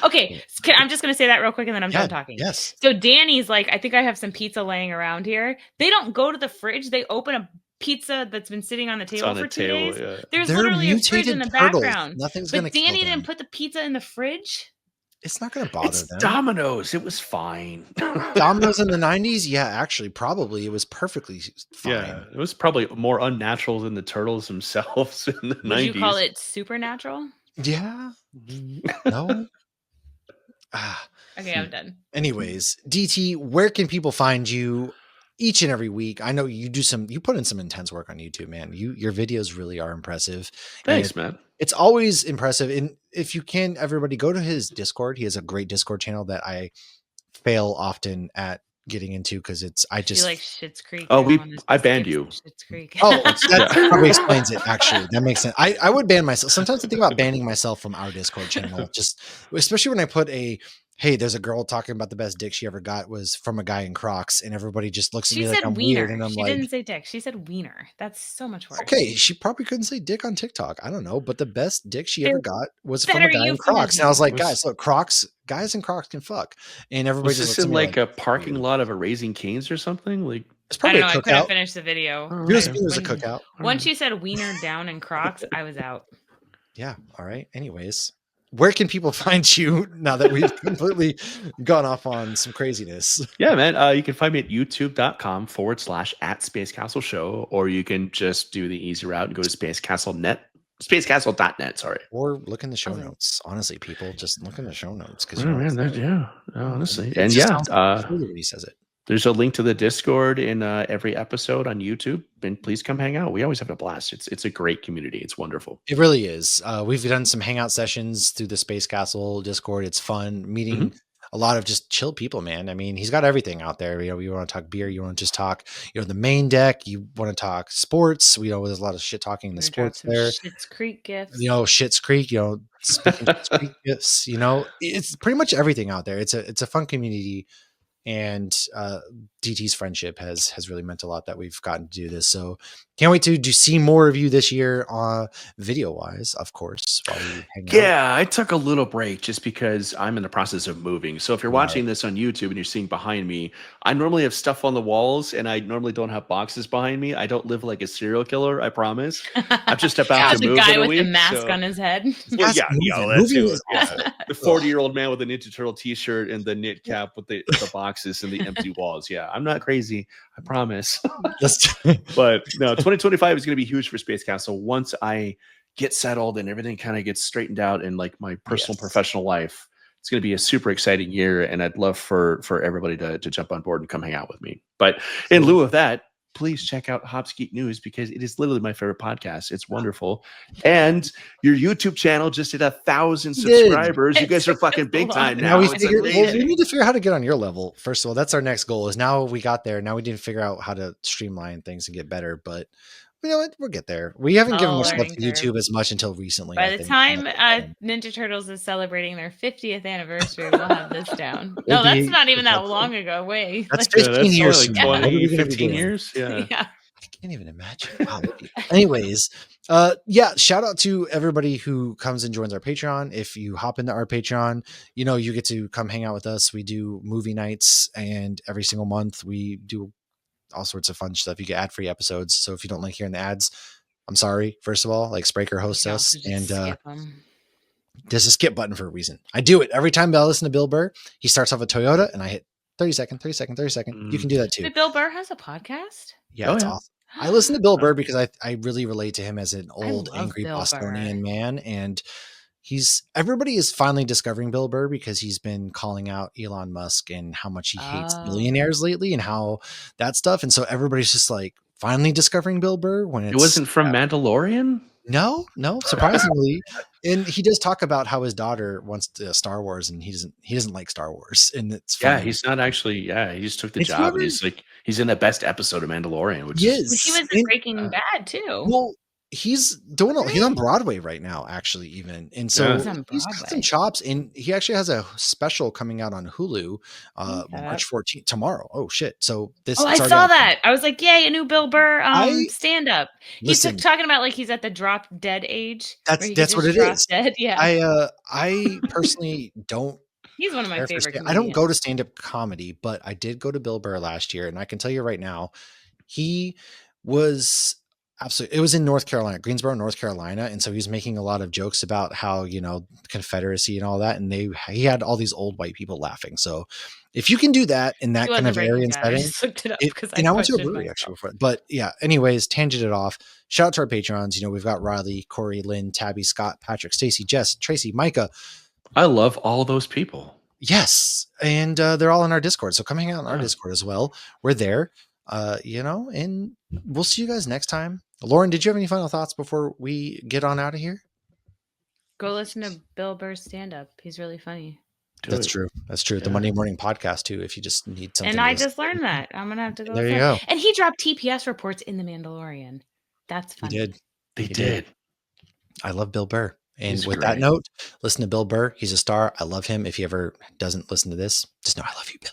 Okay, I'm just going to say that real quick and then I'm done talking. Yes. So Danny's like, I think I have some pizza laying around here. They don't go to the fridge. They open a pizza that's been sitting on the table for 2 days. Yeah. There's literally a fridge in the background. Nothing's going to kill them. Danny didn't put the pizza in the fridge. It's not going to bother them. Domino's. It was fine. Domino's in the 90s? Yeah, actually, probably. It was perfectly fine. Yeah, it was probably more unnatural than the turtles themselves in the 90s. Would you call it supernatural? Yeah. No. Okay, I'm done. Anyways, DT, where can people find you each and every week. I know you put in some intense work on YouTube, man. Your videos really are impressive. Thanks, man. It's always impressive. And if you can, everybody go to his Discord. He has a great Discord channel that I fail often at getting into because I just like Schitt's Creek. Oh, I banned you. Schitt's Creek. Oh, that probably explains it. Actually, that makes sense. I would ban myself. Sometimes I think about banning myself from our Discord channel, just especially when I put hey, there's a girl talking about the best dick she ever got was from a guy in Crocs, and everybody just looks at me like I'm weird, and I'm she didn't say dick. She said wiener. That's so much worse. Okay, she probably couldn't say dick on TikTok. I don't know, but the best dick she ever got was from a guy in Crocs, and I was like, guys, look, guys in Crocs can fuck, and everybody just looks at me like a parking lot of a Raising Cane's or something. Like it's probably I couldn't finish the video. It was a cookout. Once she said wiener down in Crocs, I was out. Yeah. All right. Anyways. Where can people find you now that we've completely gone off on some craziness? Yeah, man. You can find me at youtube.com/@SpaceCastle Show, or you can just do the easy route and go to SpaceCastle.net. Sorry. Or look in the show notes. Honestly, people, just look in the show notes. Because honestly. And yeah. when he says it. There's a link to the Discord in every episode on YouTube, and please come hang out. We always have a blast. It's a great community. It's wonderful. It really is. We've done some hangout sessions through the SpaceCastle Discord. It's fun meeting a lot of just chill people, man. I mean, he's got everything out there. You know, you want to talk beer, you want to just talk, the main deck, you want to talk sports. There's a lot of shit talking in the sports there. Schitt's Creek gifts. Schitt's Creek, speaking of Schitt's Creek gifts, it's pretty much everything out there. It's a fun community. And DT's friendship has really meant a lot that we've gotten to do this. So can't wait to see more of you this year, video wise, of course. While we hang out. I took a little break just because I'm in the process of moving. So if you're watching this on YouTube and you're seeing behind me, I normally have stuff on the walls, and I normally don't have boxes behind me. I don't live like a serial killer, I promise. I'm just about to move. The guy in a with week, the mask on his head. Well, that's it. The 40-year-old man with a Ninja Turtle T-shirt and the knit cap with the boxes and the empty walls. Yeah, I'm not crazy, I promise. But no, 2025 is going to be huge for SpaceCastle once I get settled and everything kind of gets straightened out in like my personal professional life. It's going to be a super exciting year, and I'd love for everybody to jump on board and come hang out with me. But in lieu of that, please check out hopsgeeknews because it is literally my favorite podcast. It's wonderful. And your YouTube channel just hit 1,000 subscribers. You guys are fucking big time now. We need to figure out how to get on your level. First of all, that's our next goal. Is now we got there. Now we need to figure out how to streamline things and get better. But you know what? We'll get there. We haven't given much love to YouTube as much until recently. By the time Ninja Turtles is celebrating their 50th anniversary, we'll have this down. No, that's not even that long ago. Wait, that's 15 years. Like 20, 15 years. Yeah. I can't even imagine. Wow. Anyways, shout out to everybody who comes and joins our Patreon. If you hop into our Patreon, you get to come hang out with us. We do movie nights, and every single month we do all sorts of fun stuff. You get ad-free episodes. So if you don't like hearing the ads, I'm sorry. First of all, like Spraker hosts us, and there's a skip button for a reason. I do it every time I listen to Bill Burr. He starts off with Toyota, and I hit 30 second. You can do that too. Wait, Bill Burr has a podcast? Yeah, it's awesome. I listen to Bill Burr because I really relate to him as an old, angry Bostonian man. And everybody is finally discovering Bill Burr because he's been calling out Elon Musk and how much he hates billionaires lately and how that stuff. And so everybody's just like finally discovering Bill Burr when it wasn't from Mandalorian. No, surprisingly. And he does talk about how his daughter wants Star Wars, and he doesn't like Star Wars. And it's funny. Yeah, he's not actually. Yeah, he just took the job. And he's in the best episode of Mandalorian, which he was in Breaking Bad too. Well, he's on Broadway right now, actually, even. And so he's got some chops, and he actually has a special coming out on Hulu March 14th tomorrow. Oh shit. So I saw that. I was like, yay, a new Bill Burr stand up. He's talking about like he's at the drop dead age. That's what it is. Dead. Yeah. I personally don't. He's one of my favorite comedians. I don't go to stand-up comedy, but I did go to Bill Burr last year, and I can tell you right now, he was absolutely. It was in North Carolina, Greensboro, North Carolina, and so he was making a lot of jokes about how Confederacy and all that, and he had all these old white people laughing. So if you can do that in that kind of area and setting, I went to a brewery actually before. But yeah, anyways, tangented off. Shout out to our patrons. We've got Riley, Corey, Lynn, Tabby, Scott, Patrick, Stacy, Jess, Tracy, Micah. I love all those people. Yes. And they're all in our Discord. So come hang out in our Discord as well. We're there. And we'll see you guys next time. Lauren, did you have any final thoughts before we get on out of here? Go listen to Bill Burr's stand-up. He's really funny. That's true. That's true. The Monday morning podcast too, if you just need something. And I just learned that. I'm gonna have to go. There you go. And he dropped TPS reports in The Mandalorian. That's funny. He did. I love Bill Burr. And with that note, listen to Bill Burr. He's a star. I love him. If he ever doesn't listen to this, just know I love you, Bill.